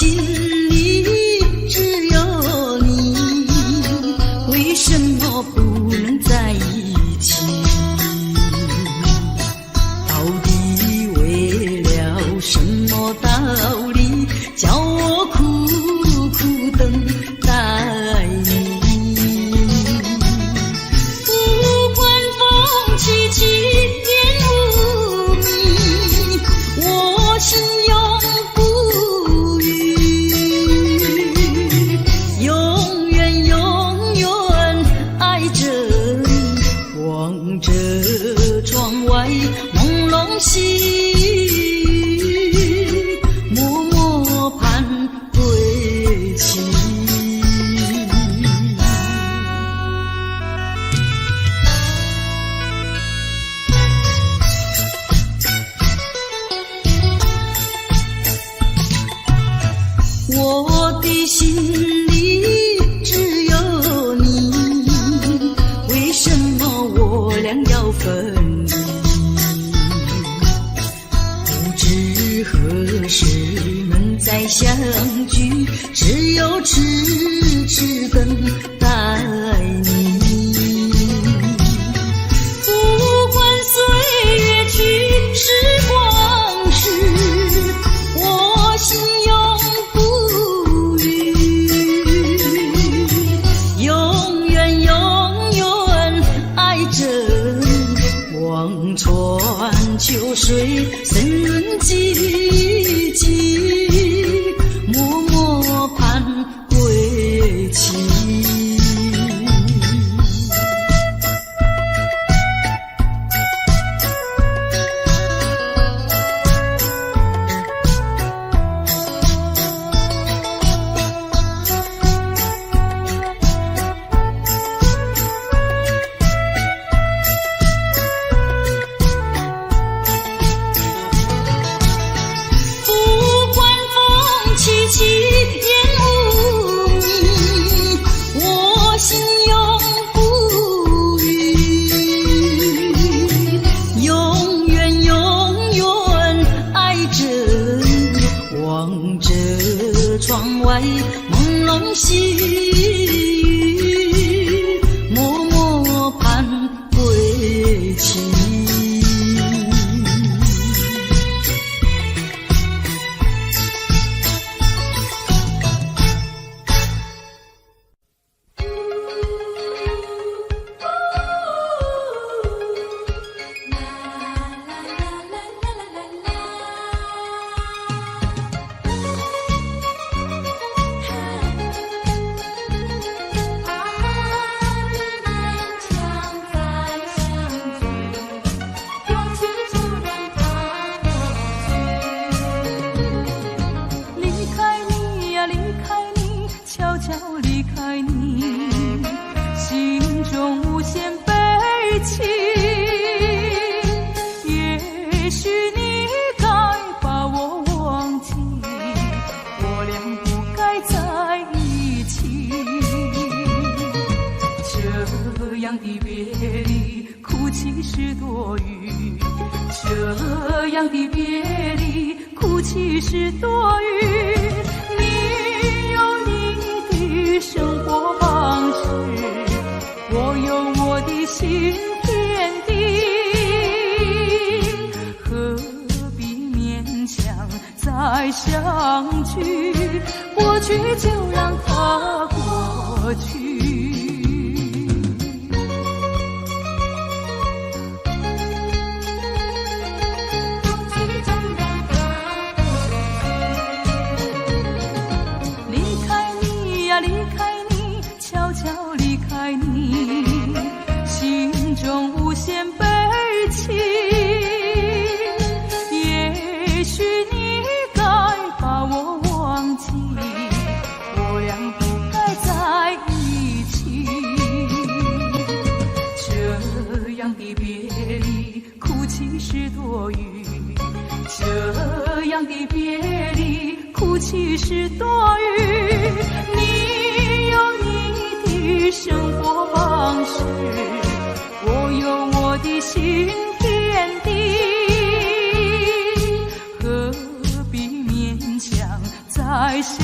心里只有你，为什么不能在一起？到底为了什么道理，叫我苦苦等待你？不管风起起，烟雾迷，我心永不渝，永远永远爱着你，望着窗外朦胧细雨，默默盼归期。我的心里只有你，为什么我俩要分离？不知何时能再相聚，只有痴痴等待你。不管岁月去，时光逝，我心永不渝，永远永远爱着你，望穿秋水，深润寂寂，默默盼归期。不管风起起，烟雾迷，我心永不渝，永远永远爱着你，望着窗外朦胧细雨，默默盼归期。这样的别离，哭泣是多余。你有你的生活方式，我有我的新天地，何必勉强再相聚？过去就让它过去。离开你，悄悄离开你，心中无限悲戚。也许你该把我忘记，我俩不该在一起。这样的别离，哭泣是多余。这样的别离，哭泣是多余。你有你的生活方式，我有我的新天地，何必勉强再相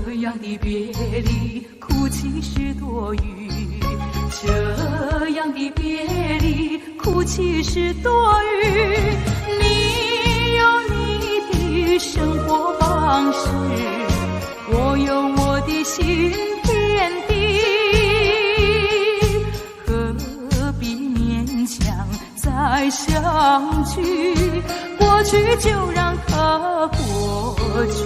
这样的别离，哭泣是多余。这样的别离，哭泣是多余。你有你的生活方式，我有我的心天地，何必勉强再相聚？过去就让它过去。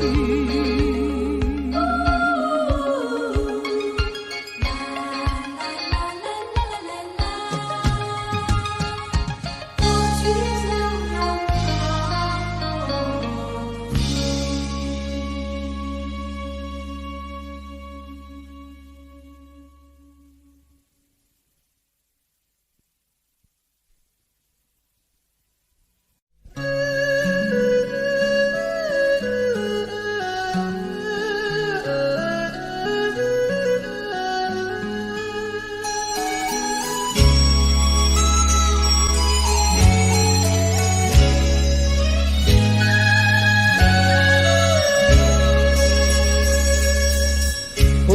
不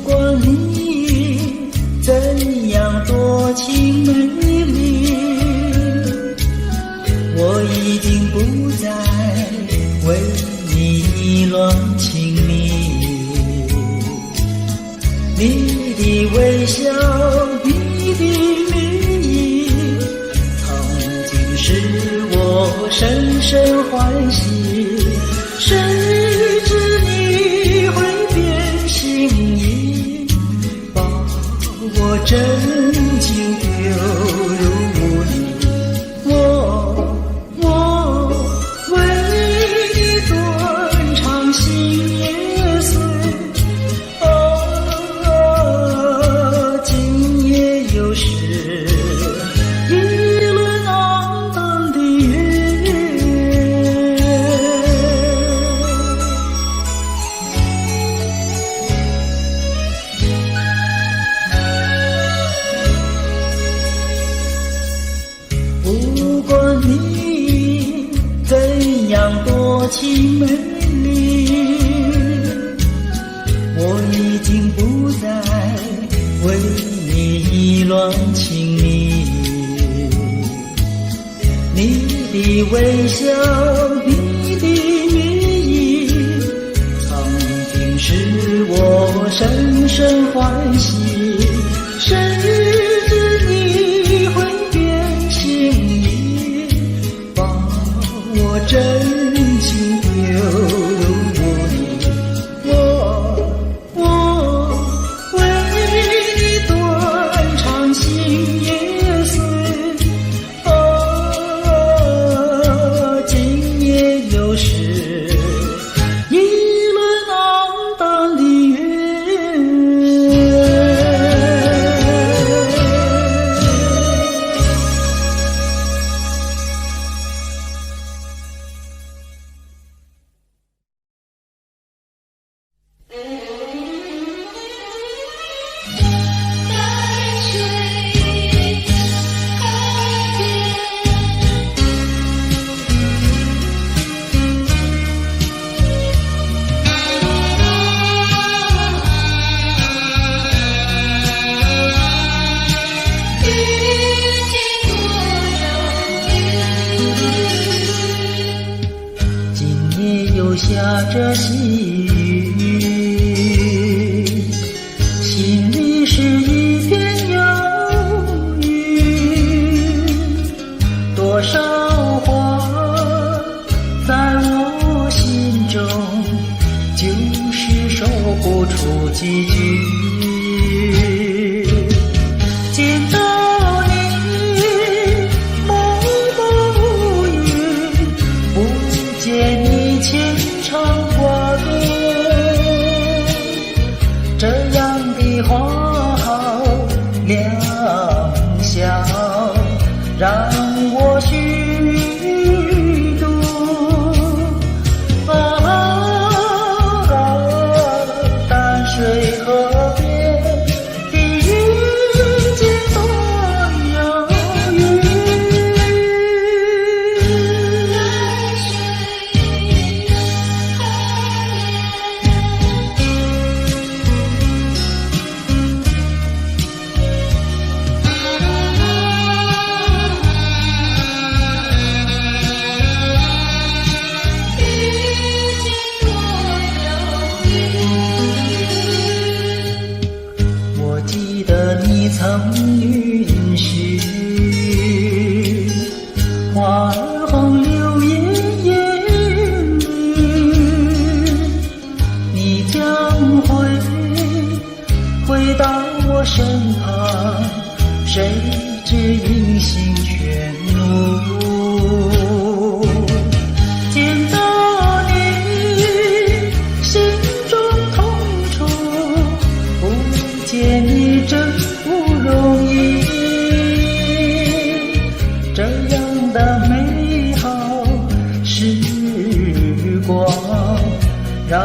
管你怎样多情美丽，我已经不再为你乱情迷。你的微笑，你的名义，曾经使我深深欢喜。谁知你会变心意，把我真情丢入雾里。我为你断肠心也碎，今夜又是一轮浪荡的月。不管你怎样多情美丽，我已经不再为你乱情迷。你的微笑，你的名义，曾经使我深深欢喜。谁知你会变心意，把我真情丢入雾里。我为你断肠心也碎，今夜又是一轮浪荡的月。又下着细雨，心里是一片忧郁。多少话在我心中，就是说不出几句。见到你梦不语，不见你牵肠挂肚，这样的话好良宵，让我虚度。淡水河光，让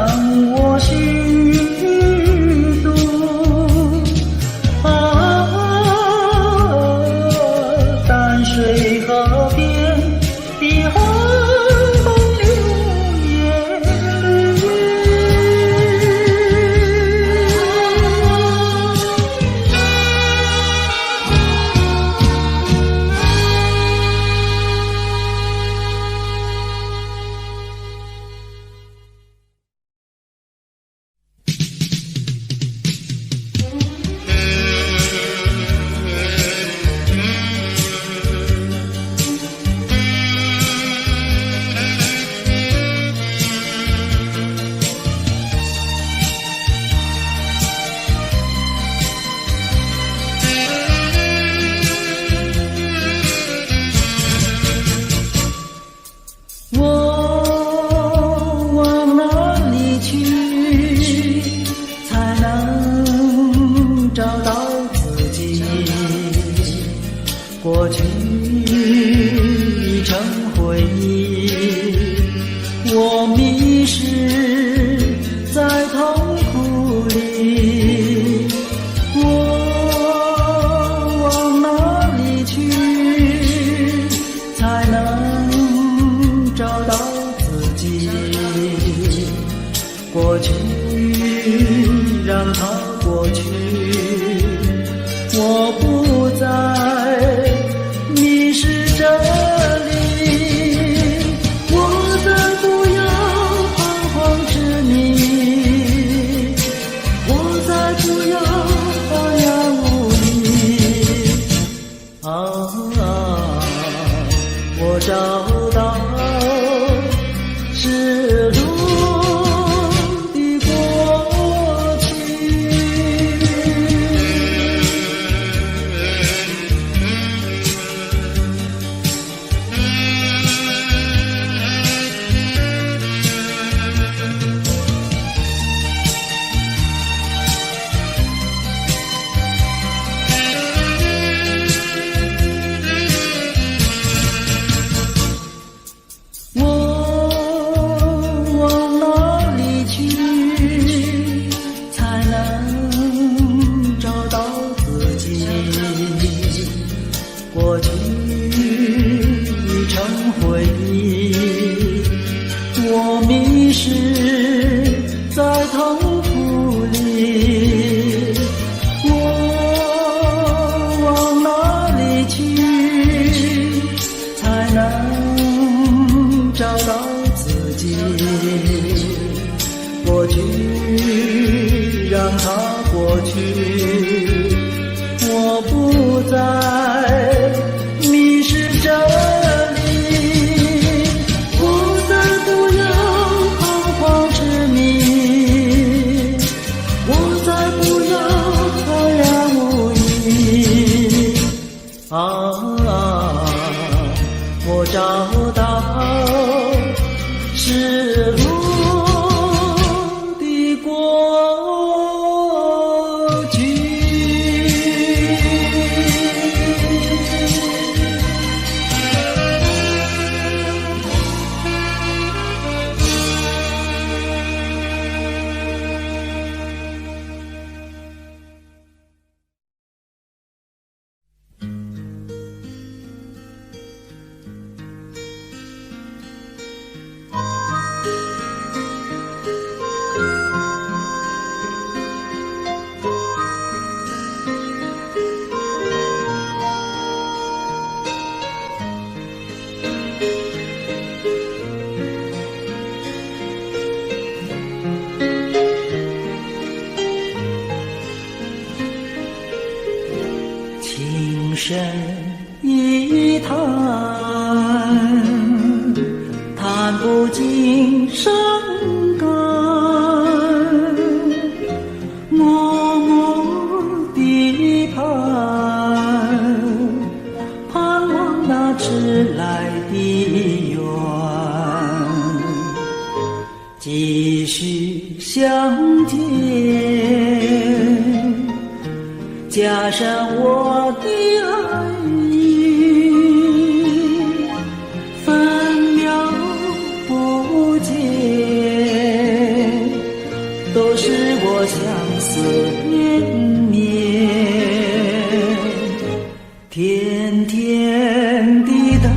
我虚度。淡水河边的红红柳叶过去已成回忆，我迷失在痛苦里，我往哪里去才能找到自己？过去让它过去，我不再迷失这里，我再不要彷徨执迷，我再不要荒凉无依。我找到失落的过去。过去已成回忆，我迷失在痛苦里，我往哪里去才能找到自己？过去让它过去，我不再迷失这里，我再不要彷徨执迷，我再不要茫然无依。我找到失落的过去。情深一叹，叹不尽伤感，默默地盼，盼望那迟来的缘，继续相见，加上我的爱意，分秒不见。都是我相思绵绵，甜甜的等，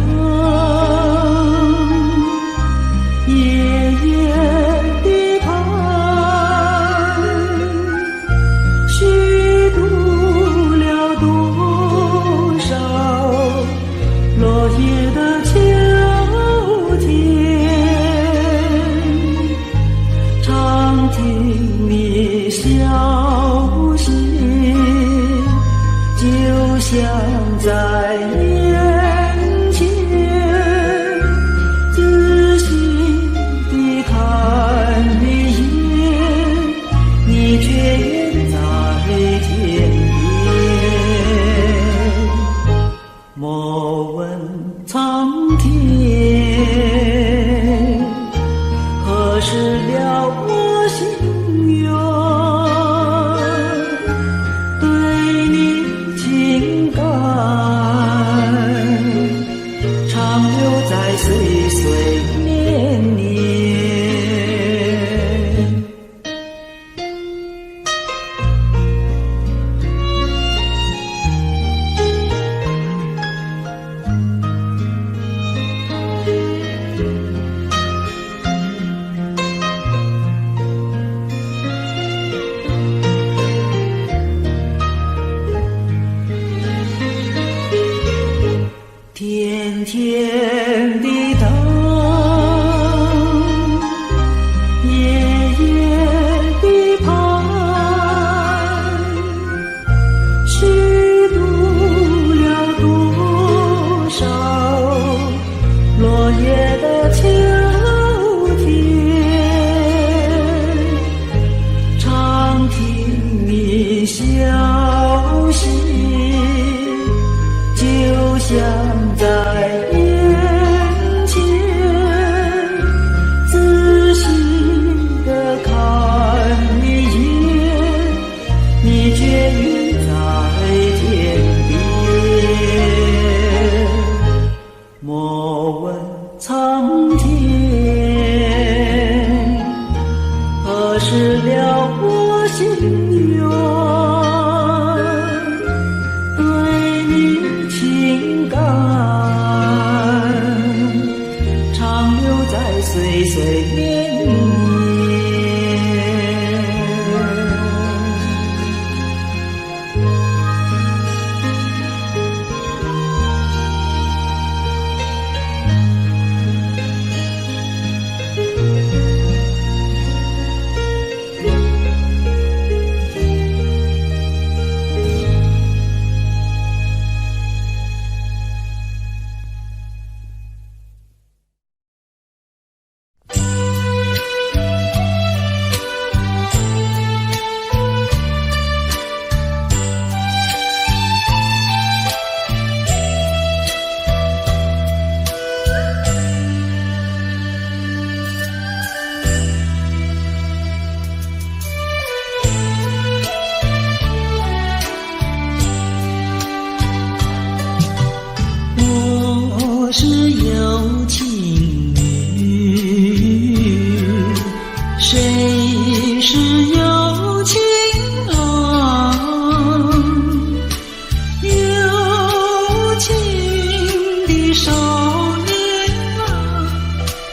夜夜的盼，虚度了多少落叶的秋天，常听你消息，就像在眼前，仔细地看一眼，你却远在天边。莫问苍天何时了我心愿，对你情感长留在岁岁年年。甜甜的等，夜夜的盼，虚度了多少落叶的秋天，常听你消息，就像在眼前，仔细地看一眼，你却远在天边。莫问苍天何时了我心愿，对你情感长留在岁岁年年。我是有情女，谁是有情郎？有情的少年啊，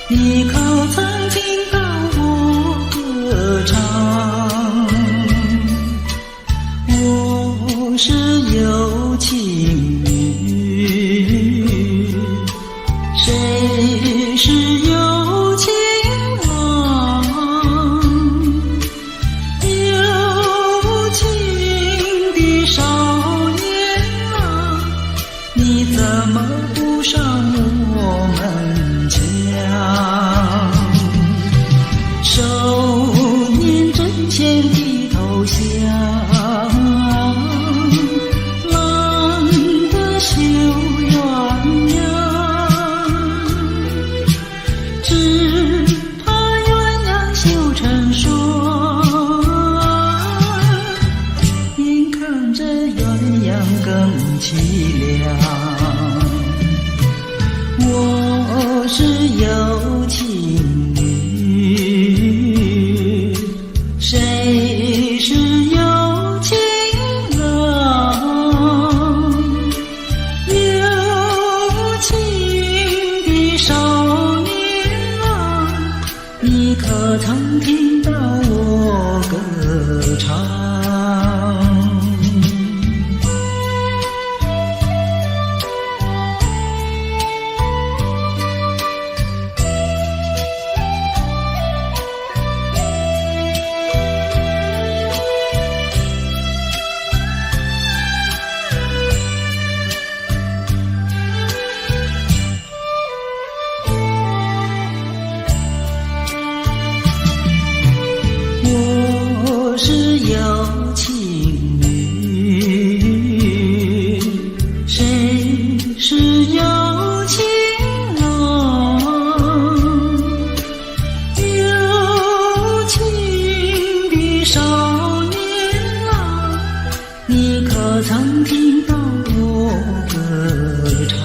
你可曾听到我歌唱？我是有情女，谁是有情郎？有情的少年啊，你怎么不上我们墙？少年阵前低头想，郎的绣鸳鸯，只怕鸳鸯绣成双，眼看着鸳鸯更凄凉。我是有情女，谁曾听到我歌唱。我是有情侣，谁是有情郎？有情的少年郎，你可曾听到我歌唱？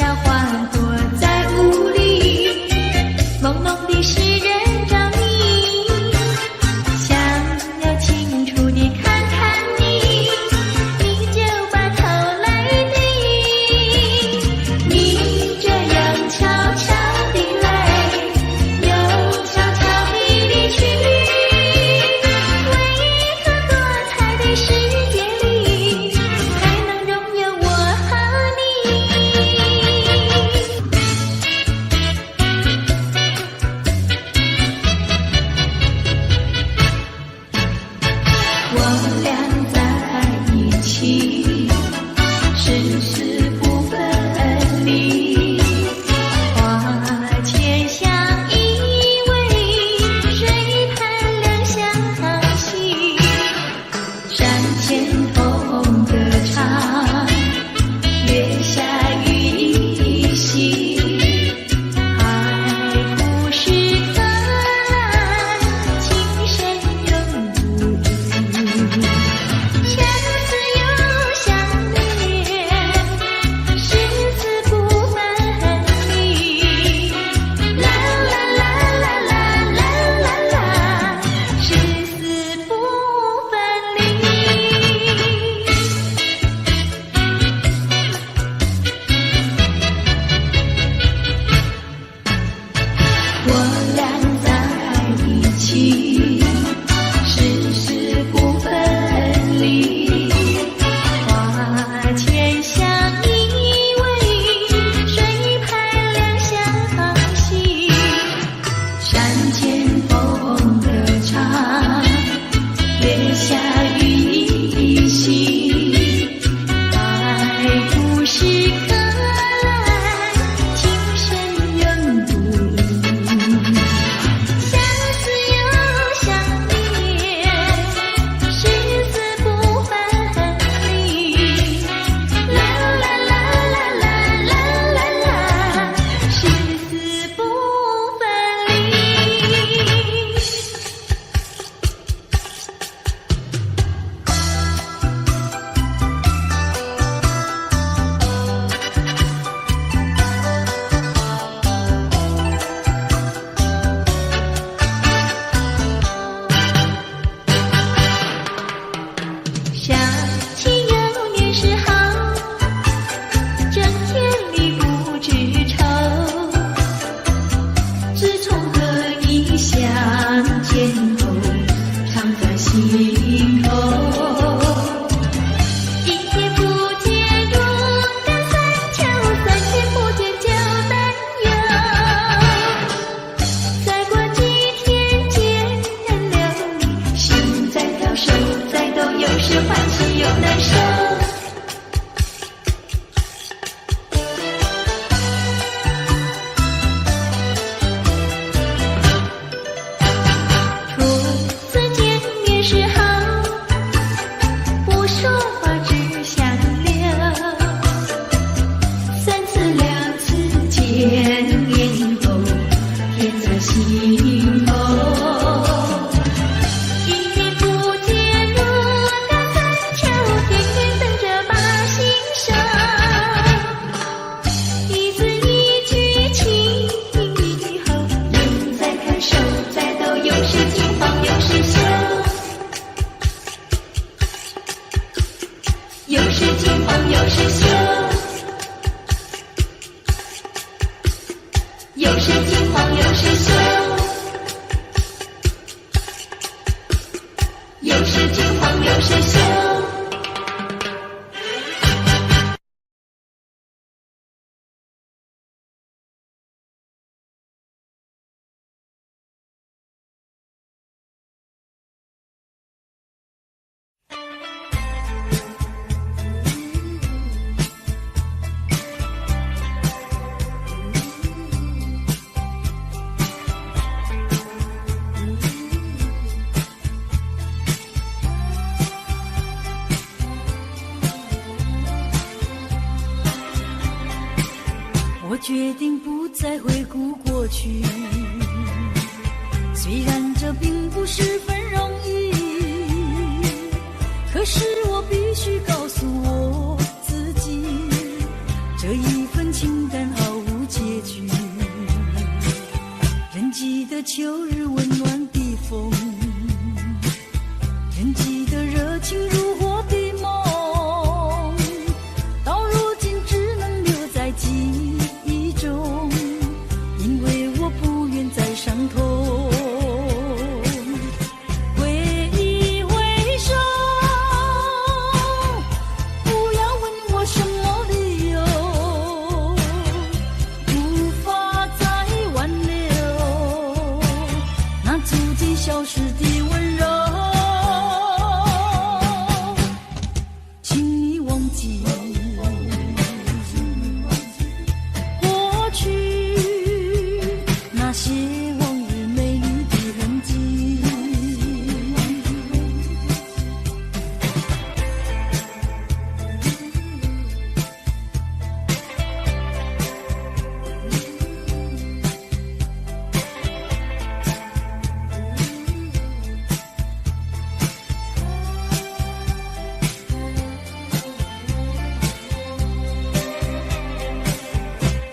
小花朵在雾里，朦胧的诗人找你，想要清楚地看看你，你就把头来低。你这样悄悄地来，又悄悄地离去，为何多彩的世界里才能拥有我和你？我俩在一起，世事不分离，花前相依偎，水畔两相惜，山前风歌唱，月下雨依稀，海枯石可烂，情深永不渝。相思又相恋，誓死不分离。啦啦啦啦啦啦啦啦，誓死不分离。我俩在一起，世事不分离，花前相依偎，水畔两相惜，山前风歌唱，月下雨依稀，海枯石可烂，情深永不渝。相思又相恋，誓死不分离。啦啦啦啦啦啦啦啦，誓死不分离。想起幼年时好，整天里不知愁。自从和你相见后，常在心头。一天不见如隔三秋，三天不见就担忧。再过几天见了你，心在跳，手在抖，有时欢喜又难受。初次见面时好，不说话只相留，三次两次见面后，甜在心头。一年不见如隔三秋，天天等着把心收。一字一句情以后，人在看，手在抖，有时惊慌有时羞，有时惊慌有时羞，有时惊慌有时羞，有时惊慌有时羞。我决定不再回顾过去，虽然这并不十分容易，可是我必须告诉我自己，这一份情感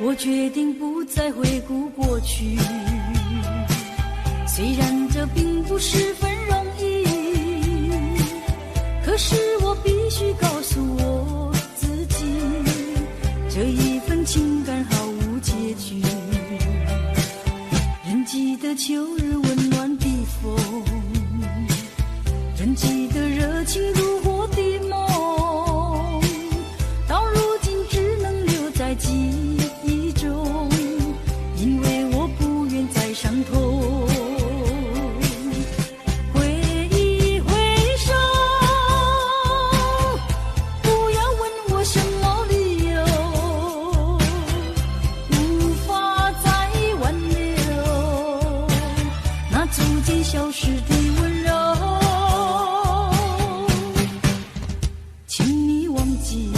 我决定不再回顾过去。虽然这并不十分容易，可是我必须告诉我自己，这一份情感毫无结局。仍记得秋日温暖的风，仍记得热情如火的梦，到如今只能留在记忆中，因为我不愿再伤痛。消失的温柔，请你忘记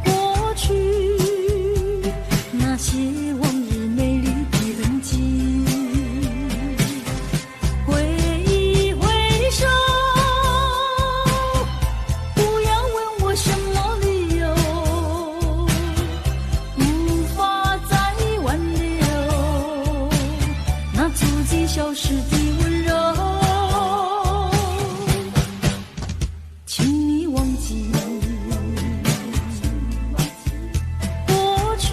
过去那些往日美丽的痕迹。挥一挥手，不要问我什么理由，无法再挽留那足迹消失的温柔，请你忘记过去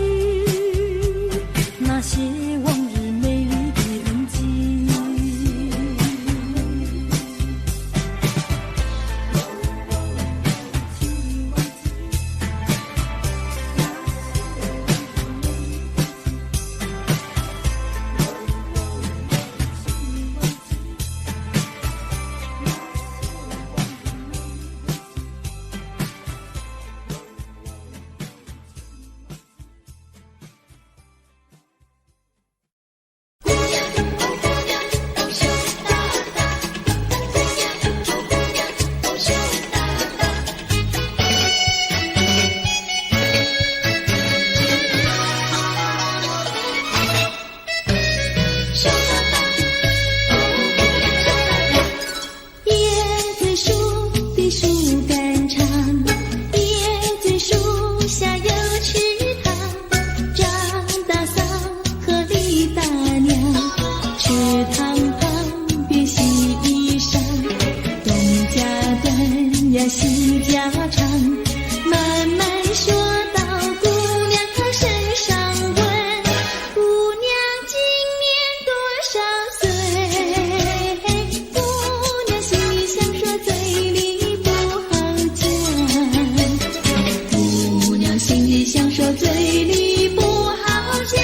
那些往日美丽的痕迹。戏家常，慢慢说到姑娘她身上问，姑娘今年多少岁？姑娘心里想说，嘴里不好讲。姑娘心里想说，嘴里不好讲。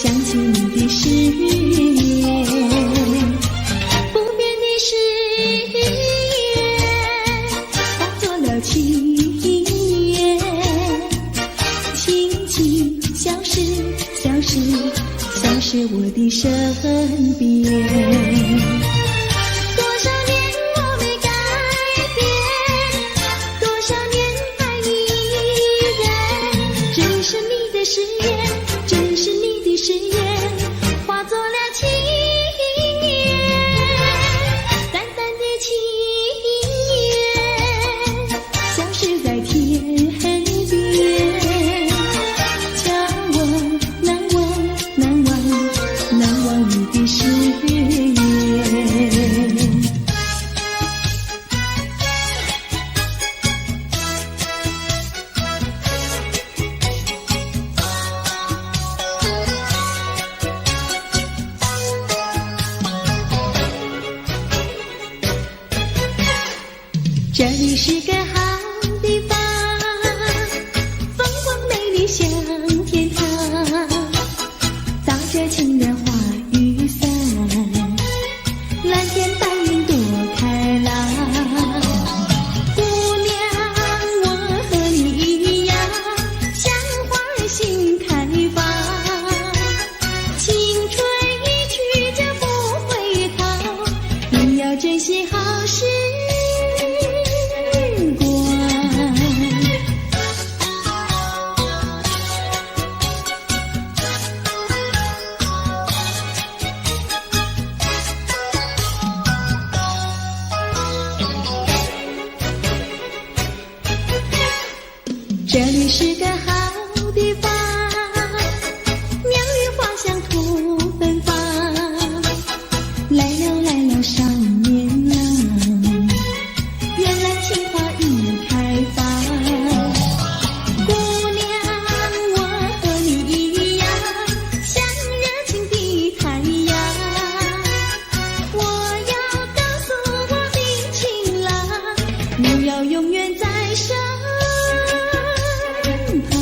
想起你的誓言，不变的誓言化作了情缘，轻轻消失，消失，消失我的身边。多少年我没改变，多少年还是个好地方，风光美丽像天堂，造着情人花雨伞，蓝天白云多开朗。姑娘，我和你一样，像花儿心开放，青春一去就不回头，你要珍惜好时光。这里是个好地方，鸟语花香吐芬芳，来了少年郎，原来情花已开放。姑娘，我和你一样，像热情的太阳，我要告诉我的情郎，你要永远在身旁。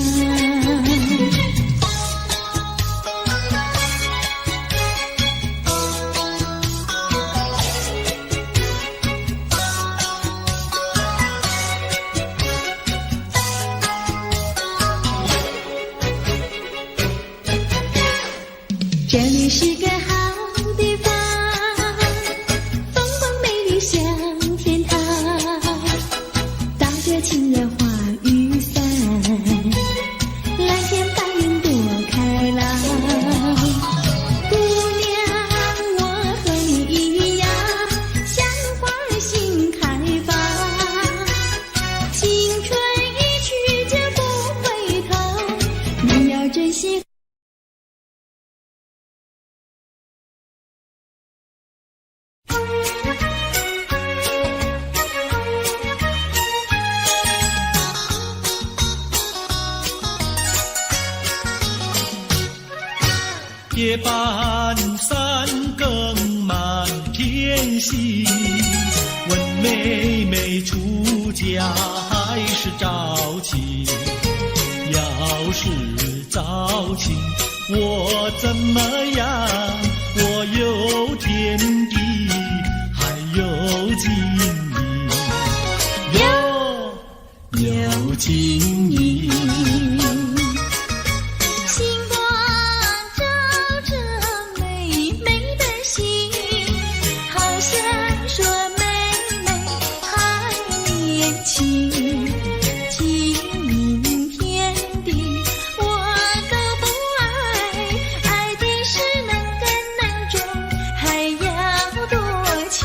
这里是个好地方，风光美丽像天堂，造着情人花雨伞，蓝天白云多开朗。姑娘，我和你一样，像花儿心开放，青春一去就不回头，你要珍惜。夜半三更满天星，问妹妹出嫁还是早亲？要是早亲，我怎么样？我有天地，还有金银，有金银。星光照着美美的心，好像说妹妹还年轻。金银天地我都不爱，爱的是能根能种，还要多情，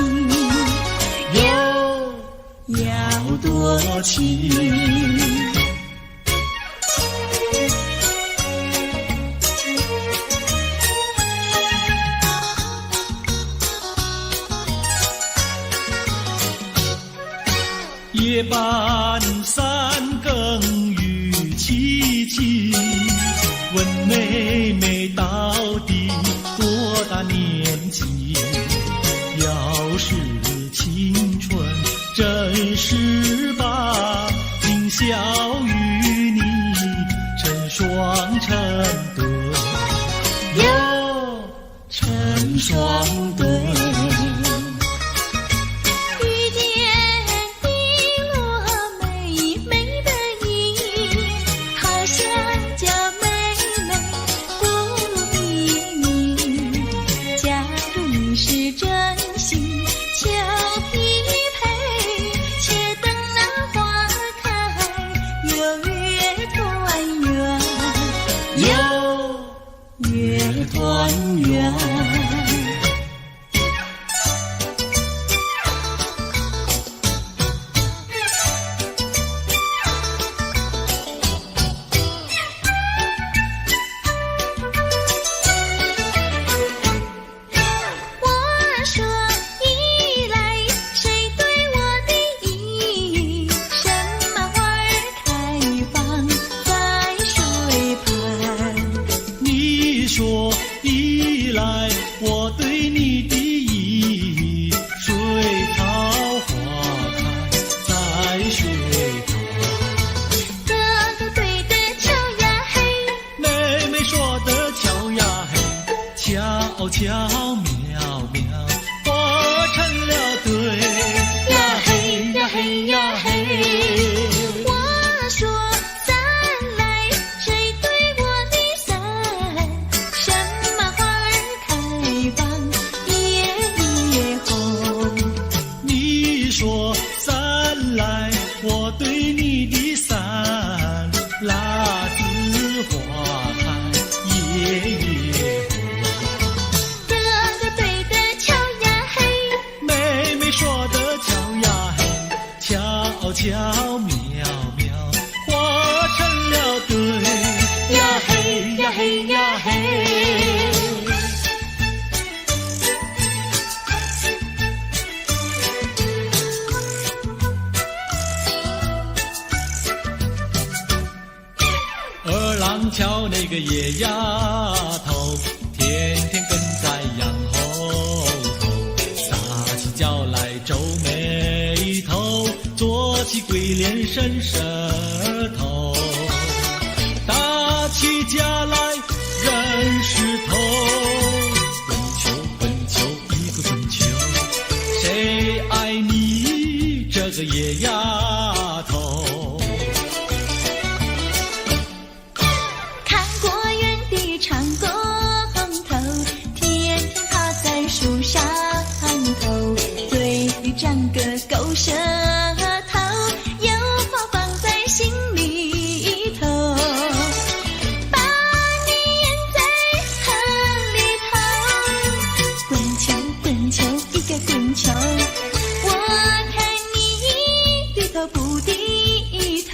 要多情。夜半三更雨凄凄，问妹妹到底多大年纪？要是青春真是把，今宵与你成双成对，成双对。团圆。悄渺渺化成了对。呀嘿呀嘿呀嘿，我说伞来，谁对我的伞？什么花儿开放夜红？你说伞来，我对你的伞，蜡子花开夜红。哥哥对的巧呀嘿，妹妹说的巧呀嘿，悄悄渺渺化成了对。呀嘿呀嘿呀嘿。二郎桥那个野丫头，天天跟在羊后头，撒起娇来皱眉头，做起鬼脸伸舌头，打起架来扔石头，滚球滚球一个滚球，谁爱你这个野丫头？看过园的长工头，天天趴在树上头，嘴里长个狗舌头，有话放在心里头，把你咽在河里头，滚球滚球一个滚球，我看你低头不低头。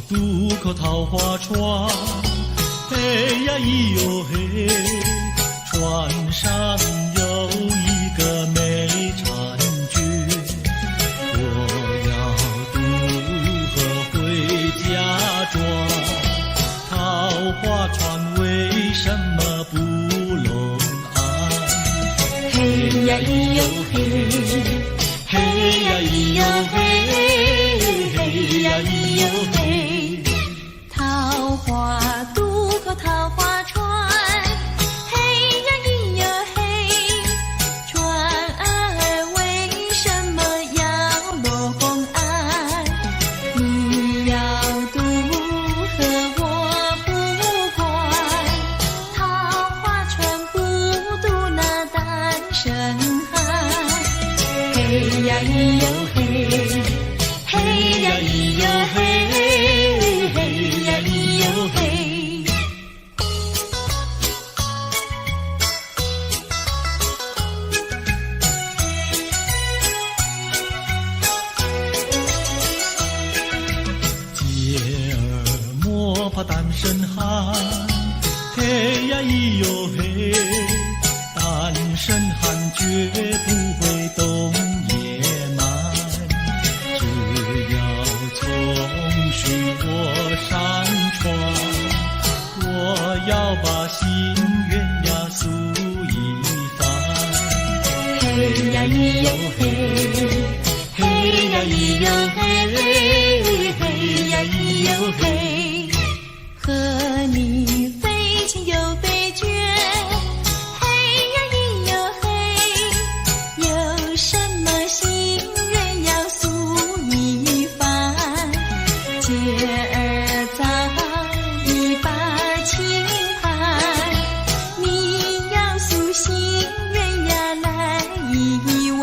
渡口桃花船，嘿呀咿哟嘿，船上有一个美婵娟，我要渡河回家庄，桃花船为什么不拢岸？嘿呀咿哟嘿，嘿呀咿哟嘿，嘿呀咿哟嘿，桃花渡口桃花船，嘿呀咿哟嘿，船儿为什么要落红岸？你要渡河我不管，桃花船不渡那单身汉。嘿呀咿哟嘿，嘿呀咿哟嘿，嘿呀咿哟嘿。姐儿莫怕单身汉，嘿呀咿哟嘿，单身汉绝不会动野蛮，只要从水我上船，我要把心愿呀诉一番。嘿呀咿哟嘿，嘿呀咿哟嘿，嘿呀咿哟嘿，和你非亲又非眷，嘿呀咿哟嘿，有什么心愿要诉一番？姐儿早已把情盘，你要诉心愿呀来一碗。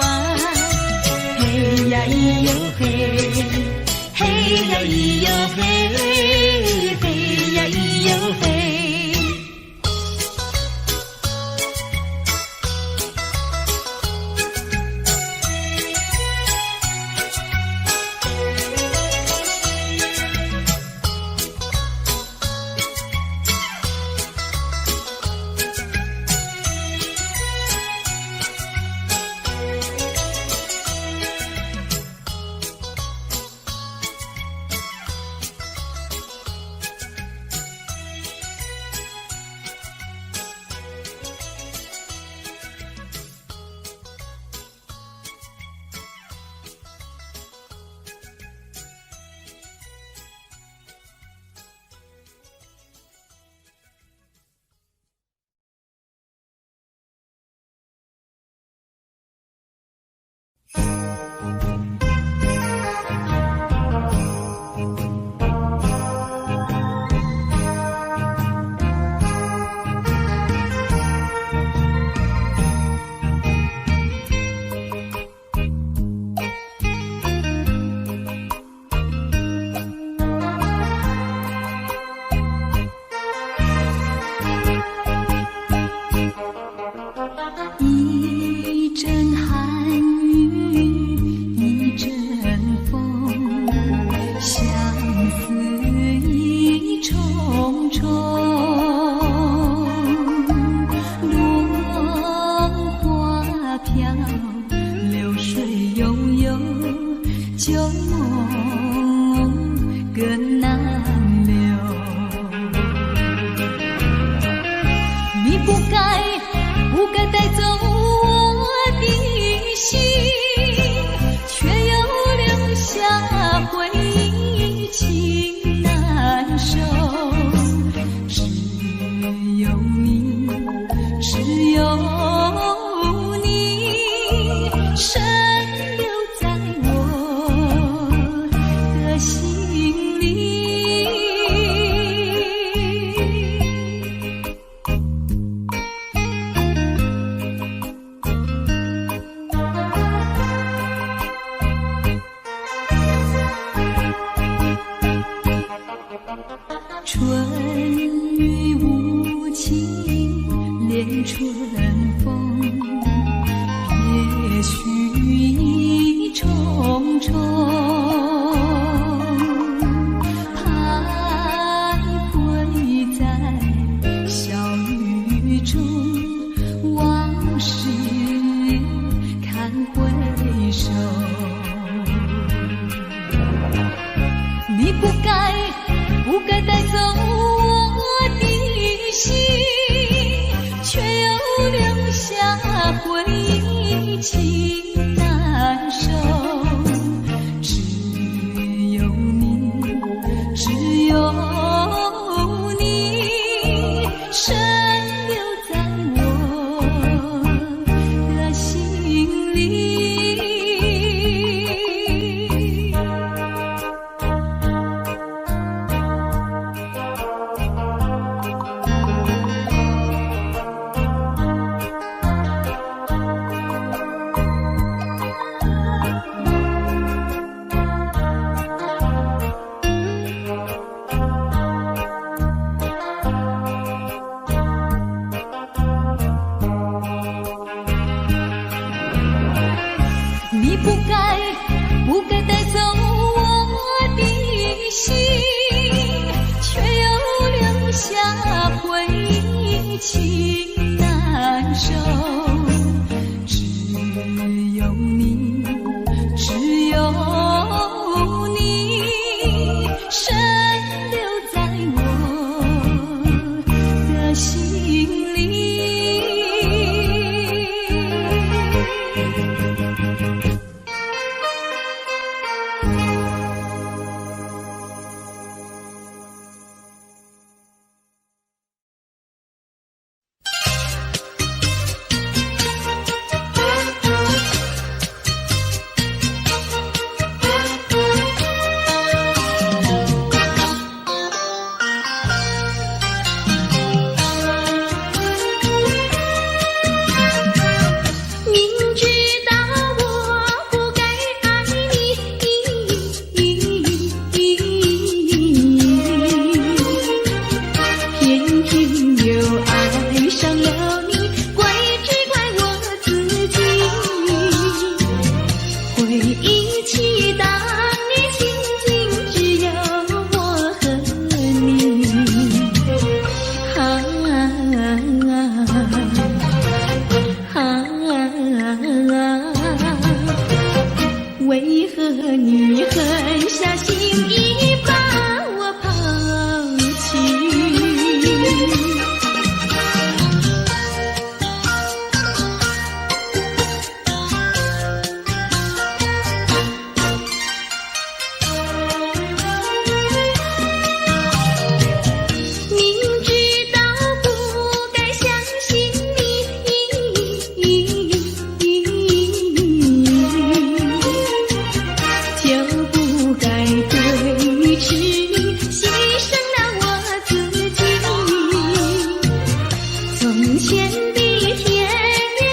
春风，也许一重重，徘徊在小雨中，往事看回首。你不该带走我的心，却又留下回忆情难收。只有你，只有你，深留在我的心里。你不该带走我的心，却又留下回忆情难收。只有你，只有你，深留在我的心里。为何你狠下心意把我抛弃？明知道不该相信你，就不该对峙你，牺牲了我自己。从前的甜言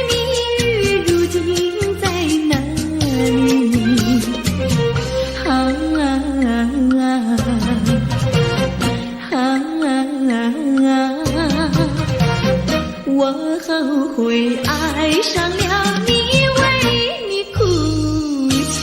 蜜语，如今在哪里？我后悔爱上了你，为你哭泣。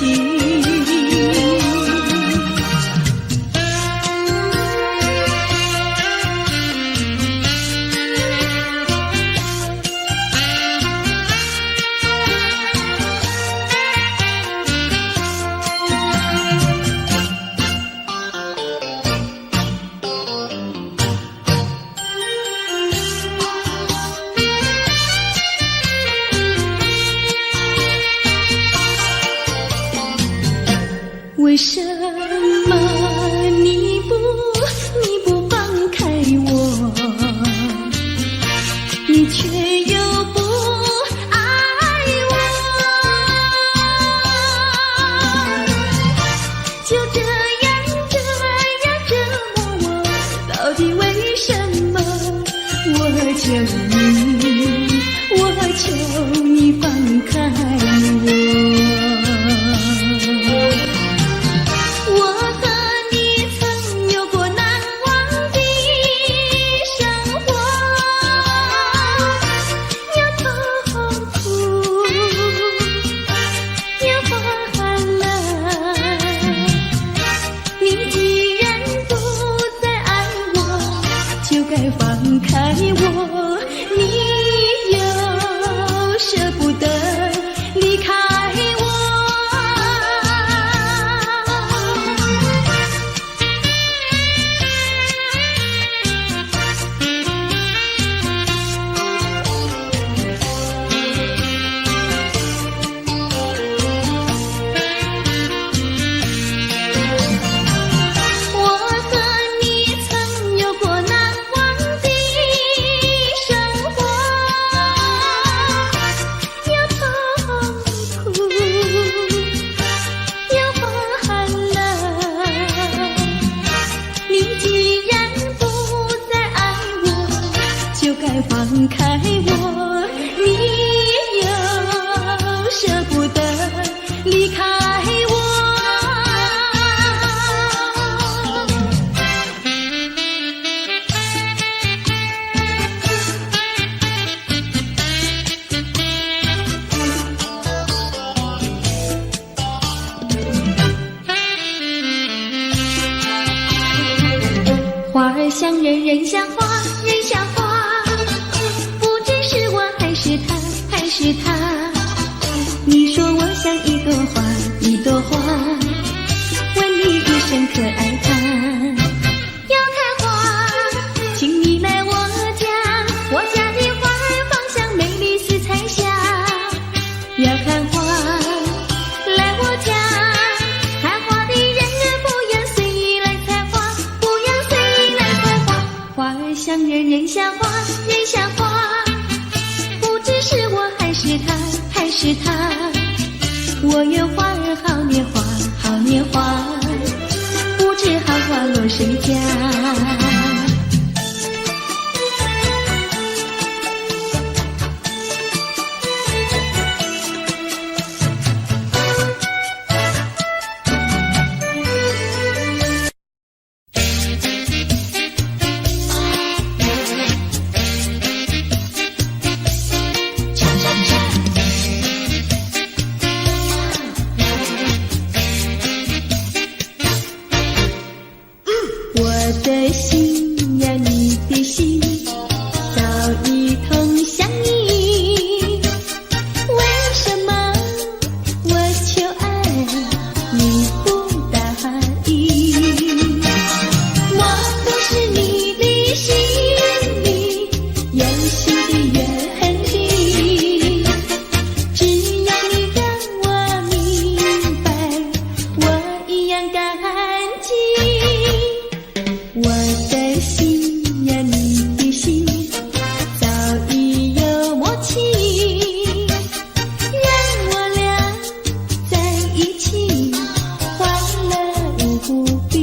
该放开我，你又舍不得离开我。放开我，你又舍不得离开我。花儿像人，人像花，人像花。是他，你说我像一朵花，一朵花，问你一声可爱它。要看花，请你来我家，我家的花儿芳香美丽似彩霞。要看花，来我家，看花的人不要随意来采花，不要随意来采花。花儿像人，人像花，人像花。是我还是他，还是他？我有花儿好年华，好年华，不知好花落谁家？我的心呀，你的心，早已同向你。为什么我求爱你不答应？我不是你的心里有心的原地，只要你让我明白，我一样感激。我的心呀，你的心，早已有默契，让我俩在一起，欢乐无比。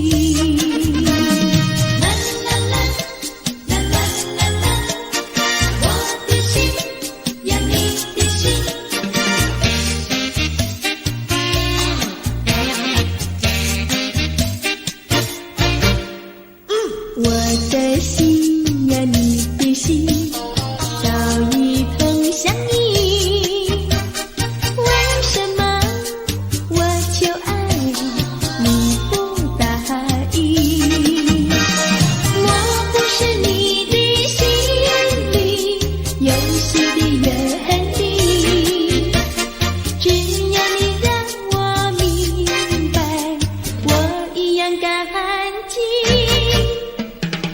啦啦啦，啦啦啦啦，我的心呀，你的心。我的心呀，你的心，早已同向你。为什么我求爱你不答应？我不是你的心里有心的原地，只要你让我明白，我一样感激。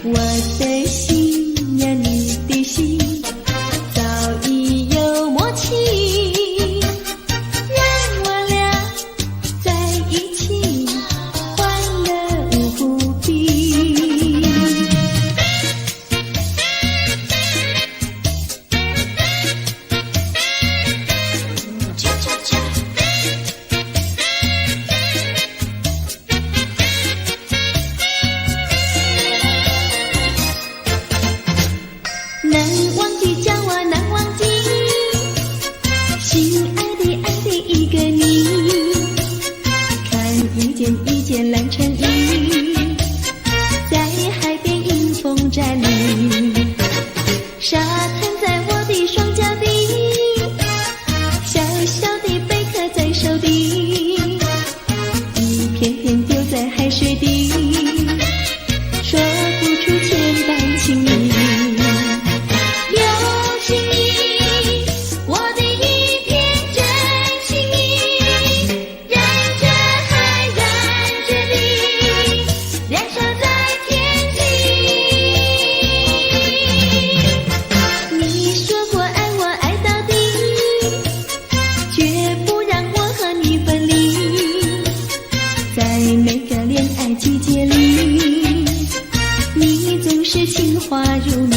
我的心呀，你的心，早已有默契，让我俩在一起，欢乐无比。恰恰恰。难忘记叫我难忘记，心爱的一个你。看一件蓝衬衣，在海边迎风站立，沙滩在我的双脚底，小小的贝壳在手底，一片片丢在海水底，说不出千般情意。情话如你。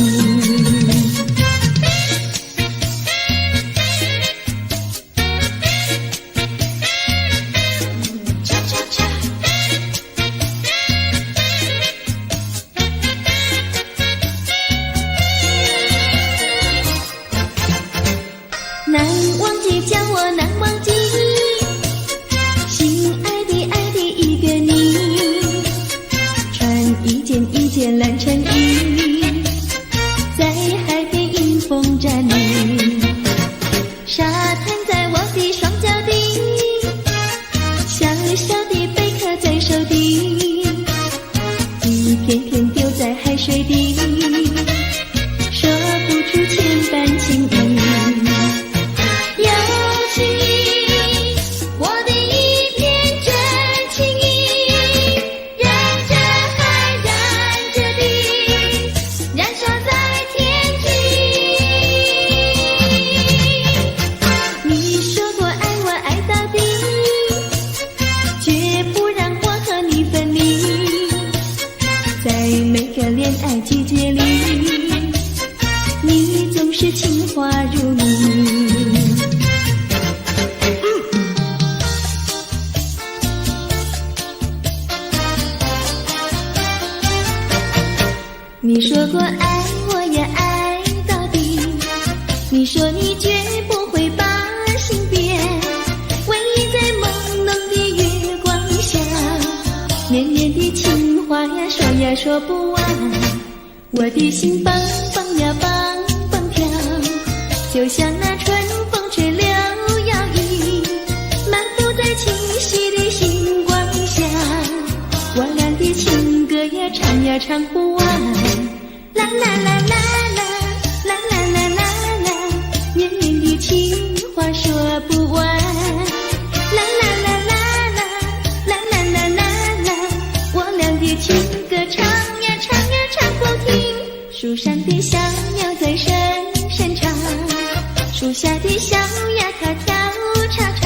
难忘记，叫我难忘记，心爱的一个你，穿一件蓝衬衣，在海边迎风站立，沙滩在我的双脚底，小小的贝壳在手底，一片片丢在海水底，说不出千般情意。恋爱季节里，你总是情话如你。你说过爱我也爱到底，你说你绝不会把心变，唯一在朦胧的月光下，绵绵的情话呀说呀说不完，我的心蹦蹦呀蹦蹦跳，就像那春风吹柳摇曳，漫步在清晰的星光下，我俩的情歌呀唱呀唱不完，啦啦啦啦啦啦啦啦啦啦，绵绵的情话说不完，啦啦啦啦啦啦啦啦啦啦，我俩的情歌唱呀唱呀唱不停，树上的小鸟在声声唱，树下的小鸭它跳叉叉，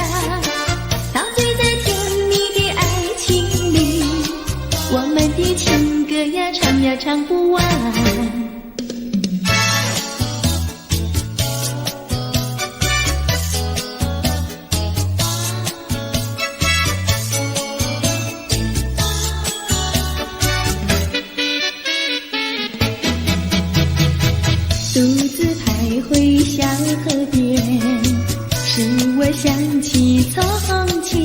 陶醉在甜蜜的爱情里，我们的情歌呀唱呀唱不完。独自徘徊小河边，使我想起从前，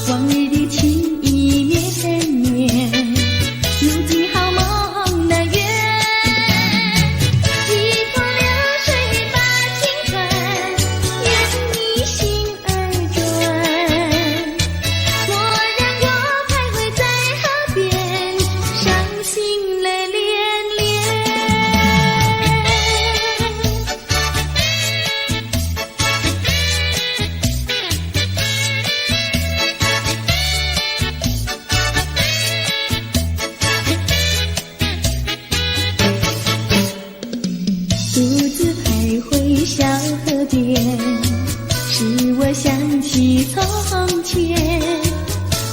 往日的情意绵绵，如今好梦难圆，一拖流水把情传，愿你心儿转，蓦然我徘徊在河边，伤心泪涟涟。独自徘徊小河边，使我想起从前，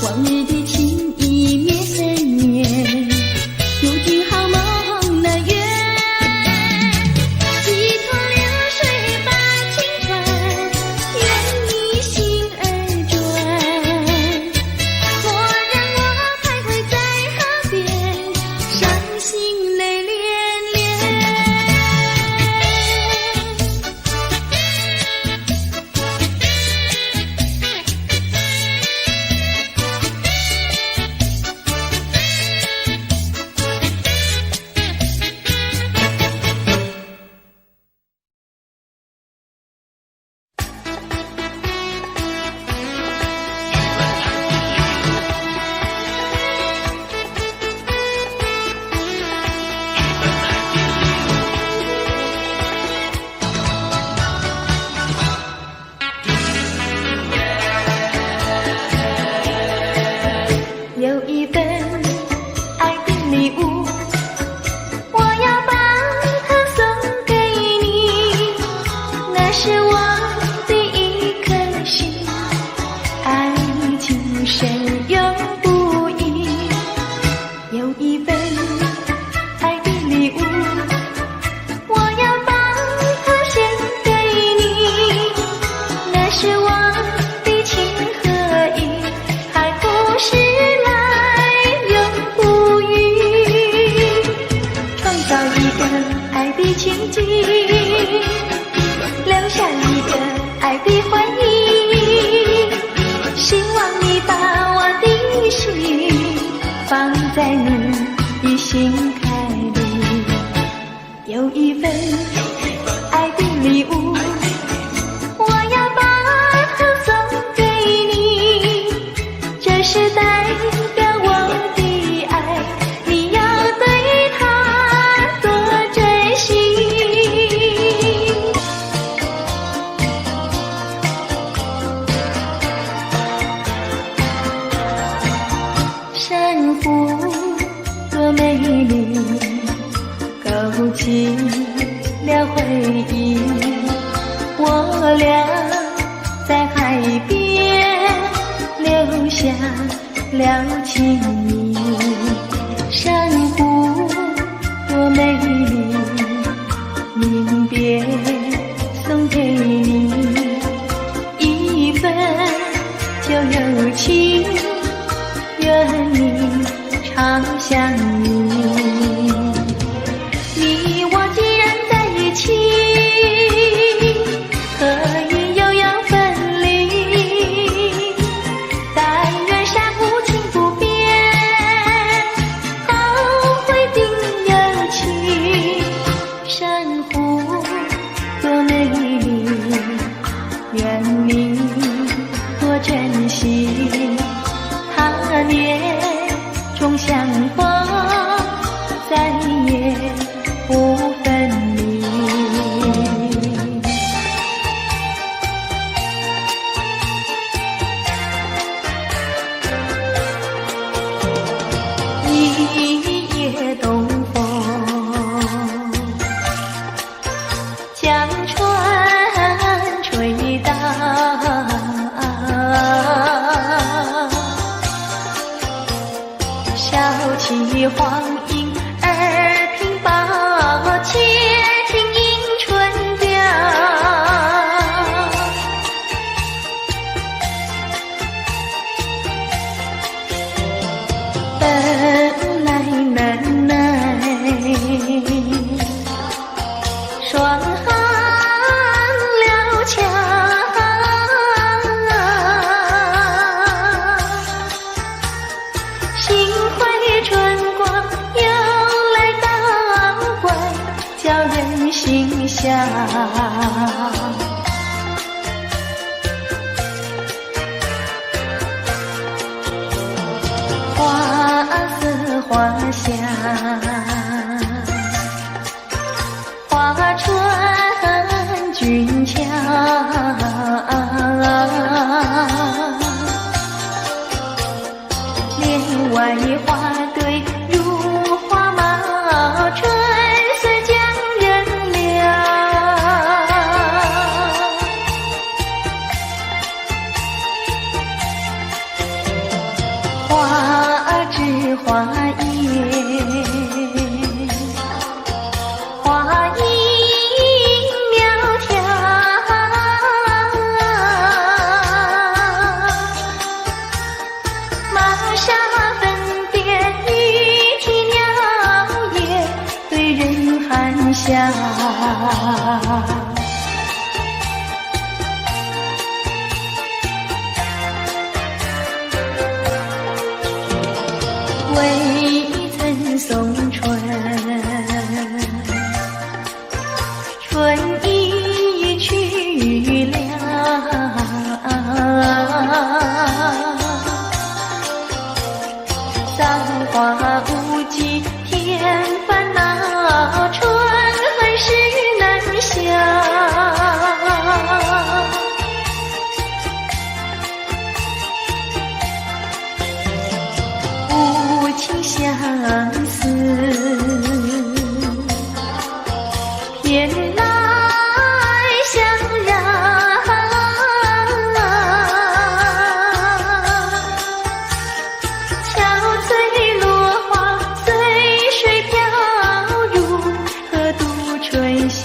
往日的情意绵绵，如今好梦难圆，一拖流水把情传，愿你心儿转，蓦然我徘徊在河边，伤心泪涟涟。少一个爱的情景，留下一个爱的回忆。希望你把我的心放在你的心坎里，有一份爱的礼物，我要把它送给你，这是代表我的爱，你要对它多珍惜。珊瑚多美丽，勾起了回忆，我俩在海边留下了情谊。珊瑚多美丽，临别送给你一份旧友情，愿你常相依。你我既然在一起，何以又要分离？但愿山无情不变，后会定有期。珊瑚多美丽，愿你多珍惜。他年终相逢，再也不分离。一夜东风，将船吹荡，小起黄莺儿平抱，且听迎春调。本来难耐，双行了桥，幸会春光又来捣怪，叫人心笑。花似花香，花穿俊俏，帘外花对如花帽，春色将人撩。花枝花叶，花影苗条，玛莎粉蝶语啼鸟也对人含笑。未曾送春，春已去了。葬花无忌添烦恼，春恨事难消。无情相思，偏来相让。憔悴落花随水飘入河渡春宵。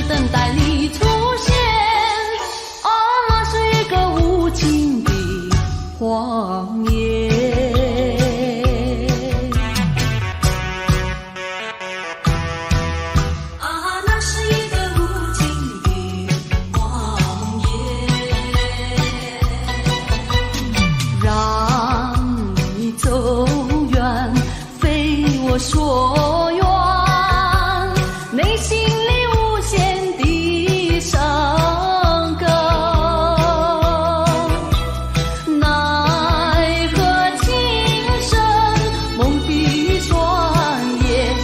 等待你出现。啊，那是一个无情的谎言。啊，那是一个无情的谎言。让你走远，非我所愿。内心里无限的伤感，奈何情深蒙蔽双眼，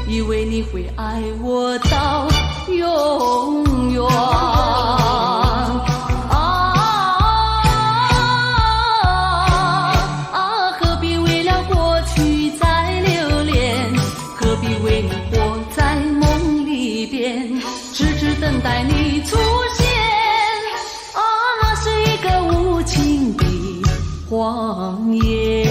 以为你会爱我到永远。何必为了过去再留恋？何必为你活在梦里边？痴痴等待你出现。啊，那是一个无情的谎言。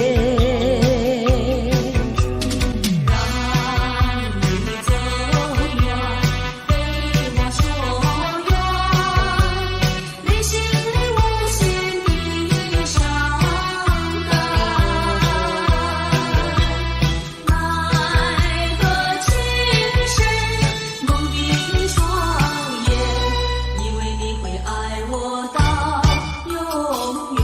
爱我到永远。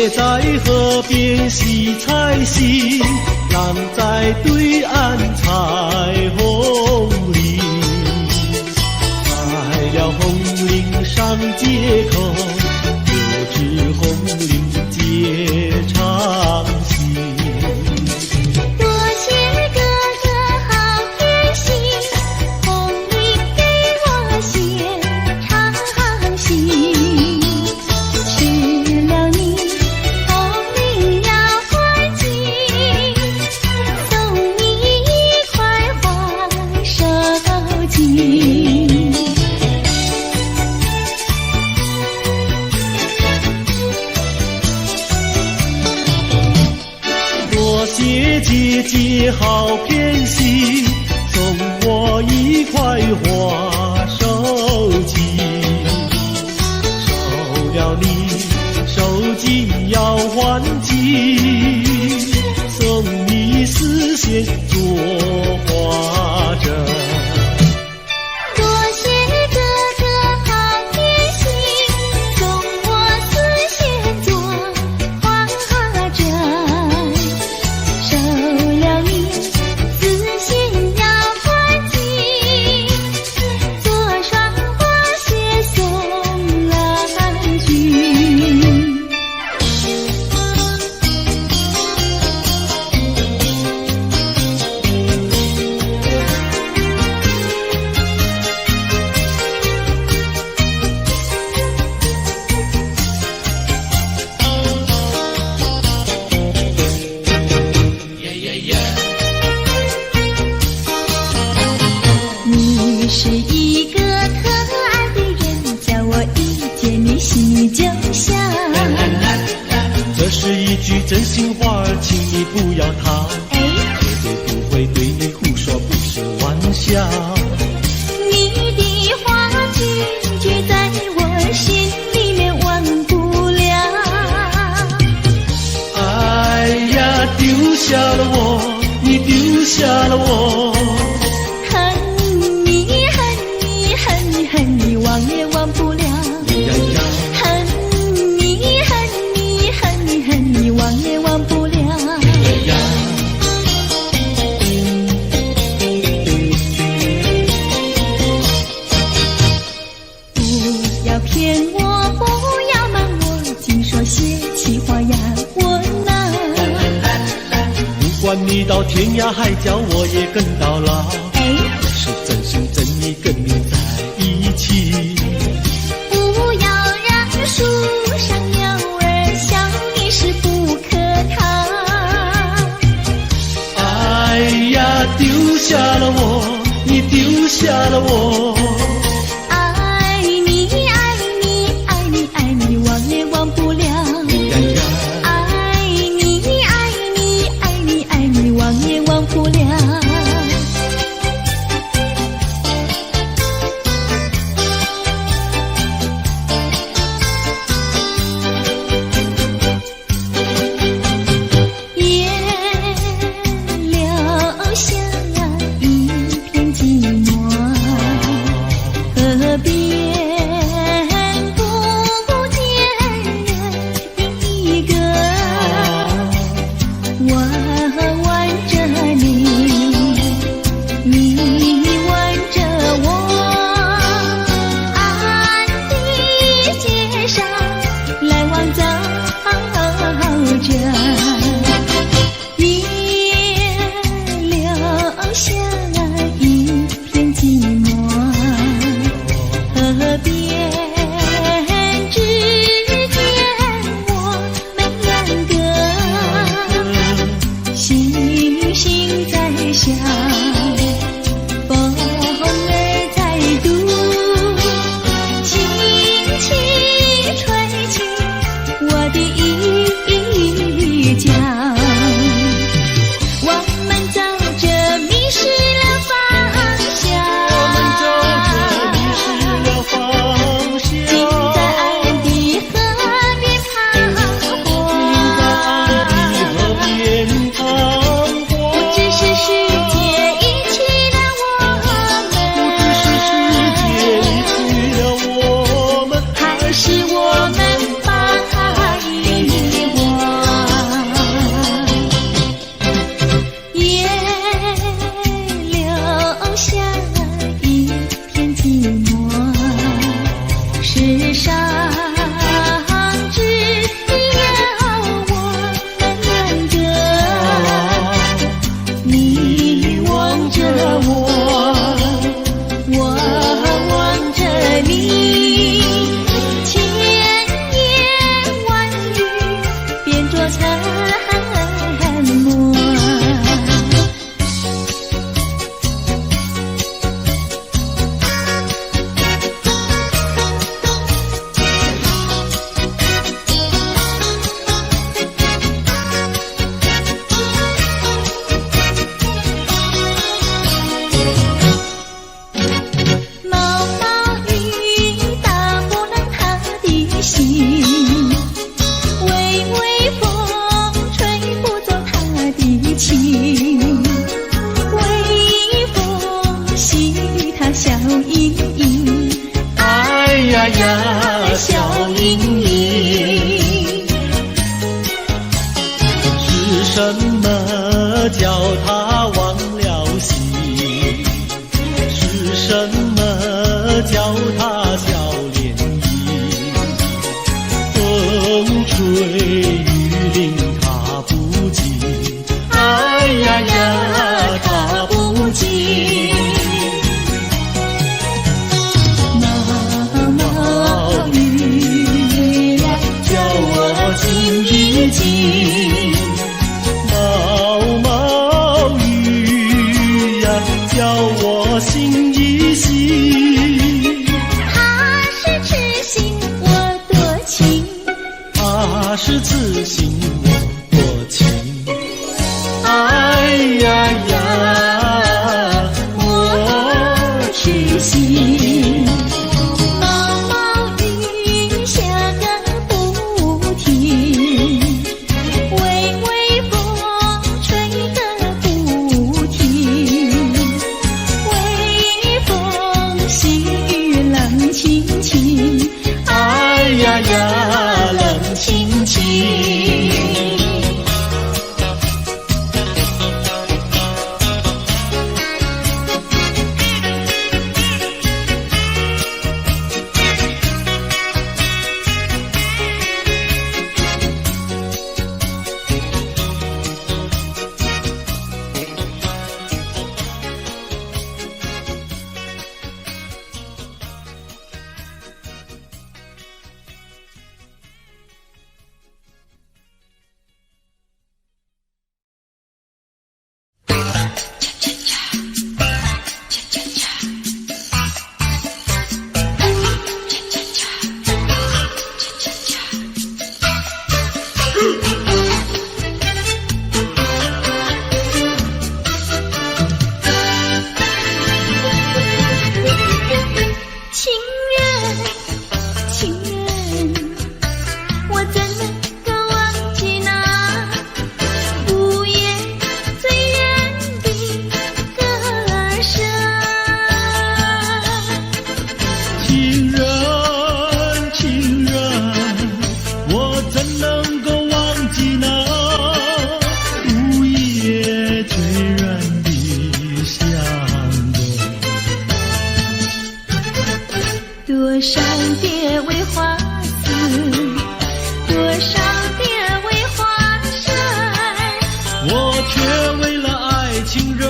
姐在河边洗菜洗，浪在对岸采红菱。采了红菱上街口，就知红菱结长情。多谢哥哥好偏心，红菱给我写长信。吃了你，红菱要还清，送你一块黄手巾。多谢姐姐好偏心，送我一块花手巾。收了你手巾要还紧，送你丝线做花针。多谢哥哥好偏心，送我丝线做花针。收了你，丝线要还紧，做双花鞋送郎君。你是一个可爱的人，叫我一见你心就笑。这是一句真心话，请你不要逃，哎，绝对不会对你胡说，不是玩笑。你的话句句在我心里面忘不了。哎呀，丢下了我，你丢下了我。恨你恨你恨你恨你忘也忘不了。恨你恨你恨你恨你忘也忘不了。不要骗我，不要瞒我，净说些气话呀我呐。不管你到天涯海角，我也跟到老。哎，我是真心真意跟你在一起。不要让树上鸟儿笑你是不可逃。哎呀，丢下了我，你丢下了我。爱你爱你爱你爱你忘也忘不了。爱你爱你爱你爱你忘也忘不了。也留下一片寂寞。什么叫它笑脸迎？风吹雨淋它不惊，哎呀呀它不惊。毛毛雨呀，叫我静一静。毛毛雨呀，叫我醒一醒。它是痴心我多情，它是痴心我多情。哎呀呀，我痴心。毛毛雨下个不停，微微风吹个不停，微风细雨冷清清，哎呀呀，冷清清。情人，情人，我怎能够忘记那午夜醉人的歌声？情人，情人，我怎能够忘记那午夜醉人的香味？多少蝶为花死，多少蝶为花生，我却为了爱情人，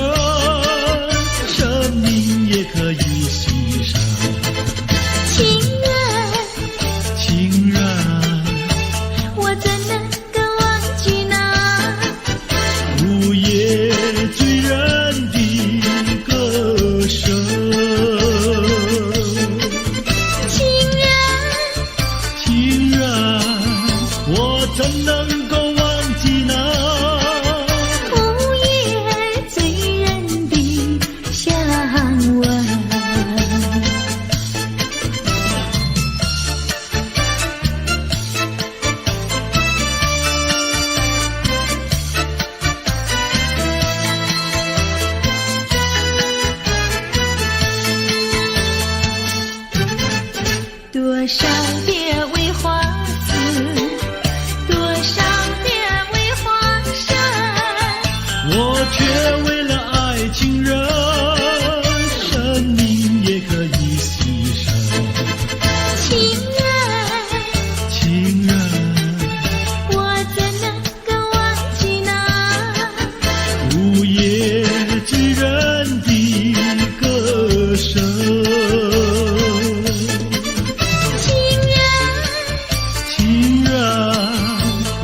生命也可以牺牲。情人，情人，我怎能够忘记那午夜醉人的歌声。情人，我怎能够忘记那午夜醉人的香吻？多少蝶为花死，多少蝶为花生，我却为了爱情人，生命也可以牺牲。情人，情人，我怎能够忘记那午夜醉人的歌声。情人，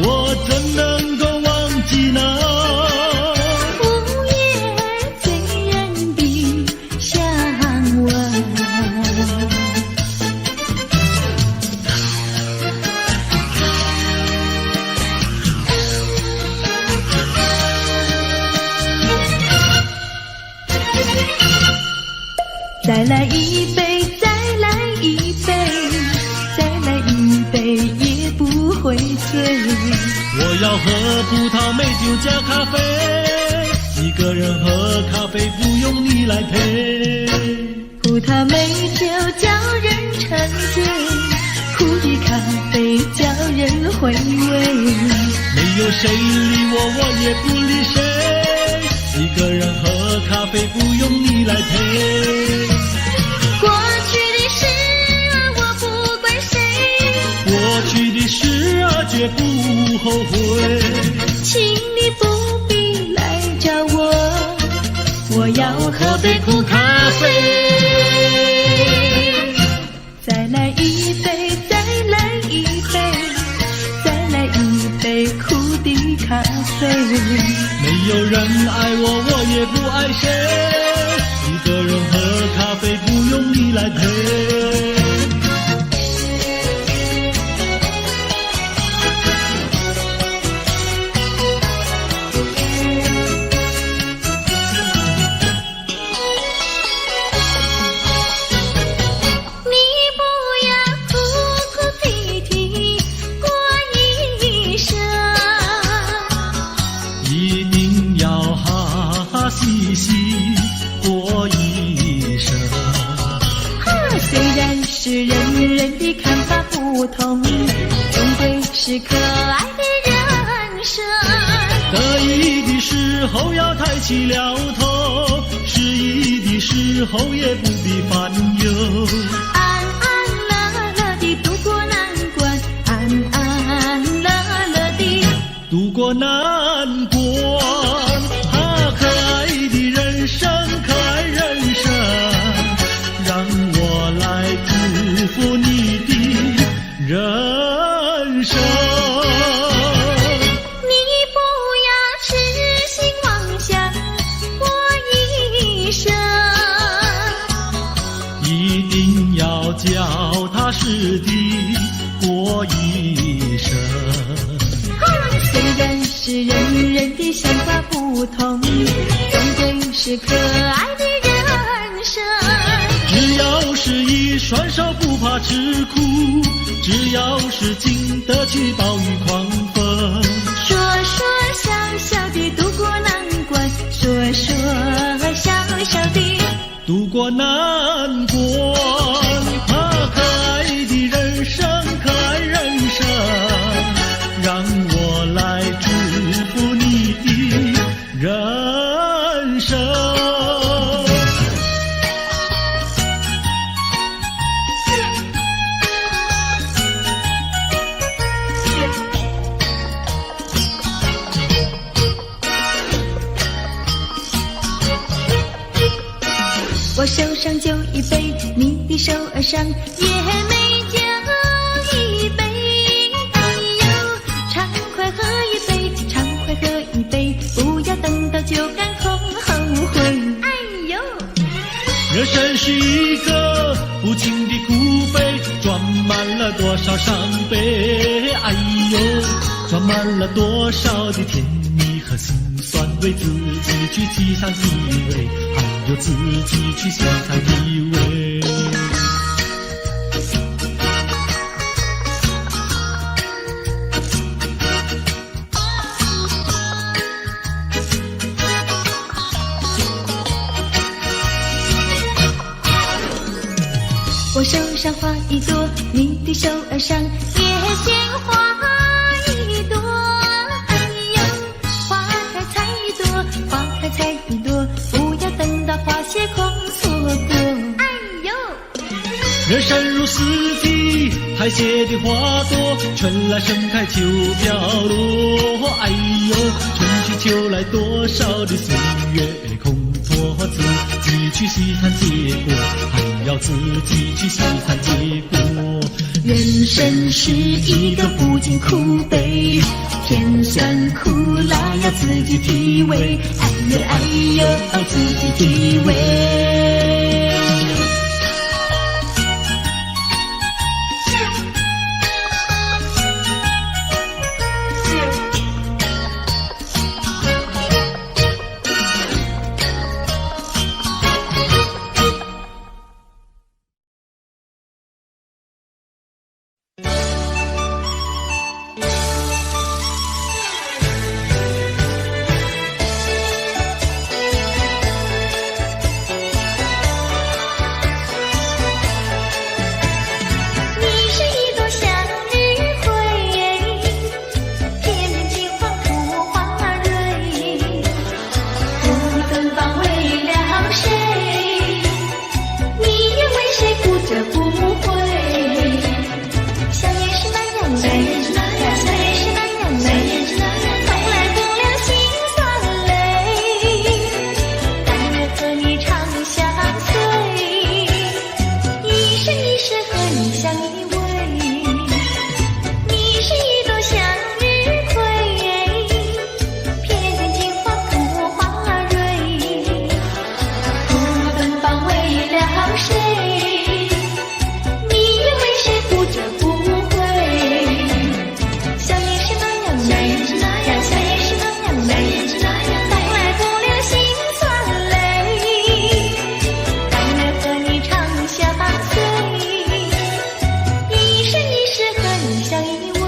我怎能够忘记那午夜醉人的香吻？再来一杯，再来一杯，再来一杯也不会醉。我要喝葡萄美酒加咖啡，一个人喝咖啡不用你来陪。葡萄美酒叫人沉醉，苦与咖啡叫人回味。没有谁理我，我也不理谁，一个人喝咖啡不用你来陪。后悔。请你不必来找我，我要喝杯苦咖啡。再来一杯，再来一杯，再来一杯苦的咖啡。没有人爱我，我也不爱谁。一个人喝咖啡，不用你来陪。细细过一生，虽然是人人的看法不同，终归是可爱的人生。得意的时候要抬起了头，失意的时候也不必烦忧。安安乐乐地度过难关，安安乐乐地度过难关。可爱的人生，可爱人生，让我来祝福你的人生。你不要痴心妄想过一生，一定要脚踏实地过一生。虽然是人人的想法不同，终归是可爱的人生。只要是一双手不怕吃苦，只要是经得起暴雨狂风。说说笑笑地度过难关，说说笑笑地度过难关。可爱的人生，可爱人生，让我来祝福你的人生。我手上就一杯，你的手儿上也没就一杯。哎呦，畅快喝一杯，畅快喝一杯，不要等到酒干空后悔。哎呦，人生是一个无情的苦杯，装满了多少伤悲。哎呦，装满了多少的甜蜜和辛酸，为自己去沏上几味，还有自己去欣赏一味。我手上花一朵，你的手儿上也鲜花一朵。哎呦，花开采一朵，花开采一朵，不要等到花谢空错过。哎呦，人生如四季，苔谢的花朵，春来盛开秋飘落。哎呦，春去秋来多少的岁月空蹉跎，自己去细看结果，还要自己去细看结果。人生是一个不尽苦悲，甜酸苦辣要自己体味。哎呦哎呦，自己体味。了谁？你为谁不折不回？想你是那样美，想你是那样美，从来不流辛酸泪。但愿和你长相随，一生一世和你相依偎。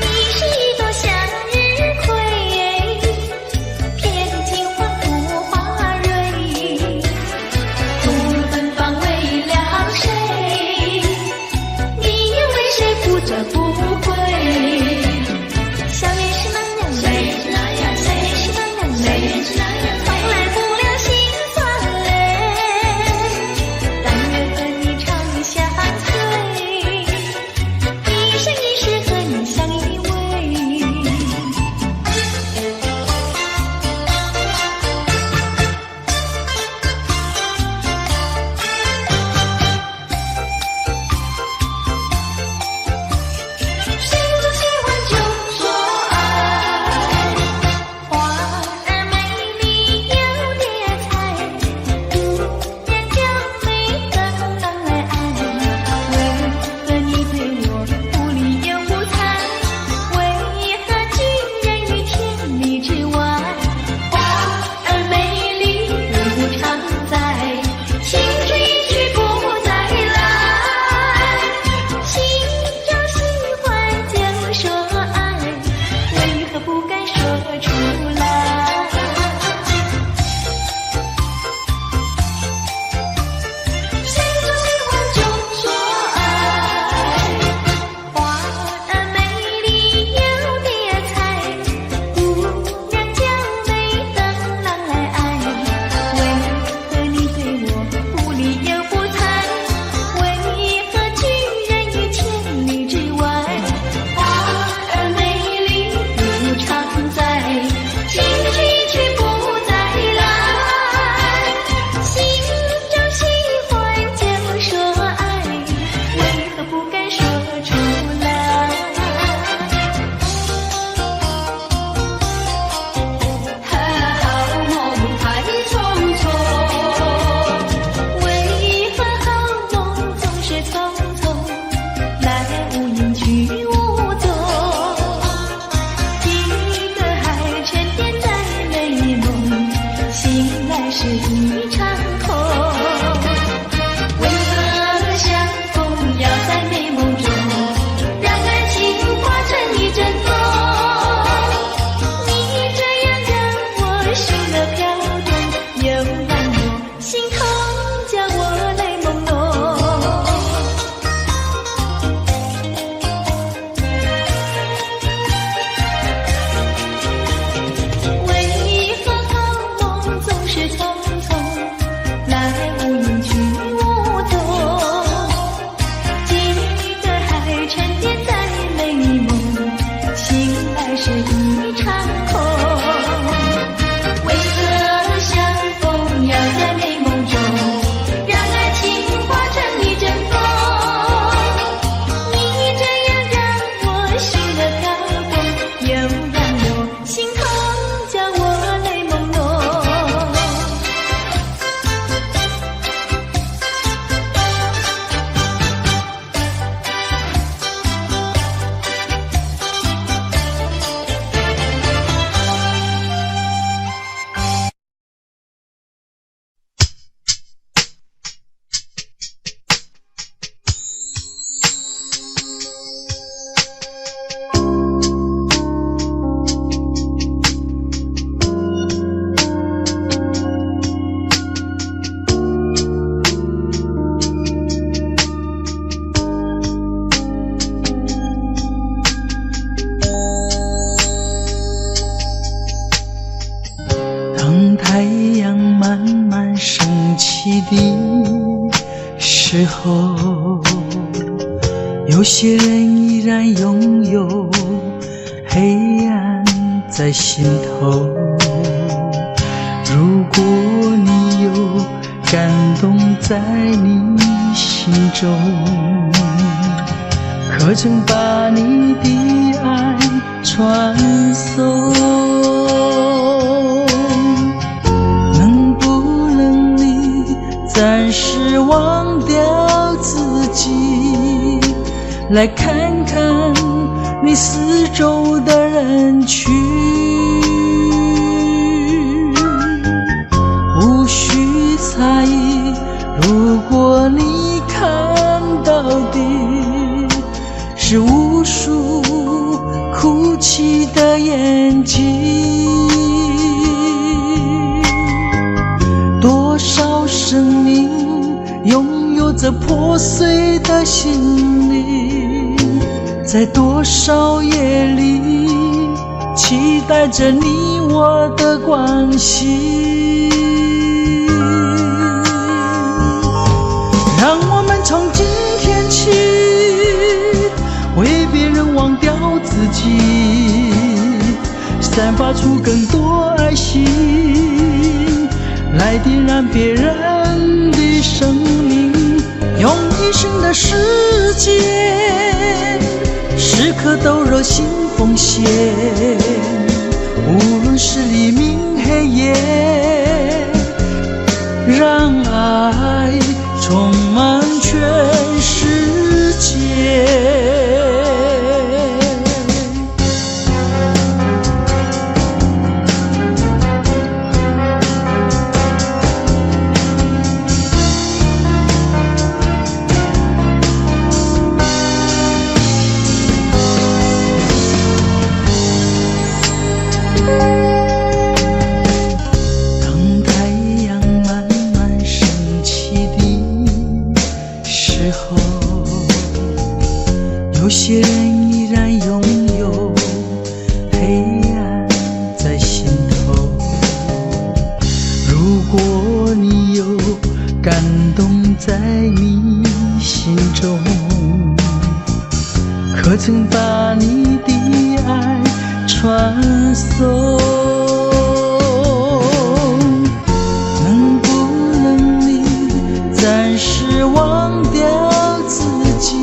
你是一朵向日葵，偏金黄土花蕊，不芬芳为了谁？你为谁不折不回？想你是那样美，想你是那样美，从来不流辛酸泪。但愿和你长相随，一生一世和你相依偎。谁不喜欢就说爱，花儿美丽有蝶彩，姑娘娇美等郎来爱。为何你对我不理又不睬？为何拒人于千里之外？花儿美丽不常在，青春一去不再来。心中喜欢就说爱，为何不敢说出来？谁不喜欢就说爱，花儿美丽有蝶彩，姑娘娇美等郎来爱。为何你对我不理又不睬？为何拒人于千里之外？花儿美丽不常在，青春一去不再来。心中喜欢就说爱，为何不敢说出来？好梦太匆匆，为何好梦总是匆匆，来无影去无踪？几个还沉淀在美梦，醒来是一场空。为何相逢要在美梦中，让爱情化成一阵风？你这样让我心乐飘动，又让我心痛，叫我泪朦胧。为何好梦总是匆匆，来无影去无踪？几个还沉淀在美梦，醒来是一场空。为何相逢要在美梦中，让爱情化成一阵风？你这样让我心乐飘动，又让我心痛，叫我泪朦胧。起的时候，有些人依然拥有黑暗在心头。如果你有感动在你心中，可曾把你的爱传送？能不能你暂时忘掉自己，来看看你四周的人群？无需猜疑，如果你看到的是无数哭泣的眼睛，多少生命拥有着破碎的心灵，在多少夜里期待着你我的关系。让我们从今天起为别人忘掉自己，散发出更多爱心，来点燃别人的生命，用一生的时间时刻都热心奉献，无论是黎明黑夜，让爱充满全世界。有些人依然拥有黑暗在心头，如果你有感动在你心中，可曾把你的爱传送？能不能你暂时忘掉自己，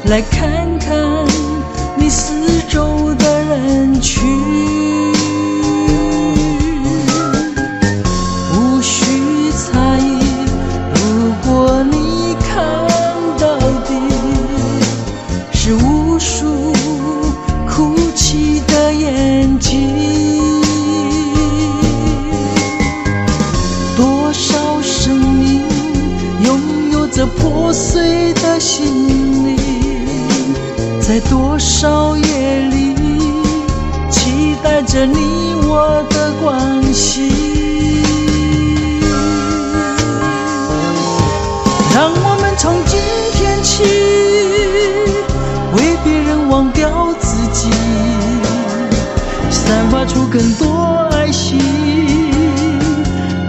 来看看你四周的人群？无需猜疑，如果你看到的是无数哭泣的眼睛，多少生命拥有着破碎的心灵，在多少夜里期待着你我的关系。让我们从今天起为别人忘掉自己，散发出更多爱心，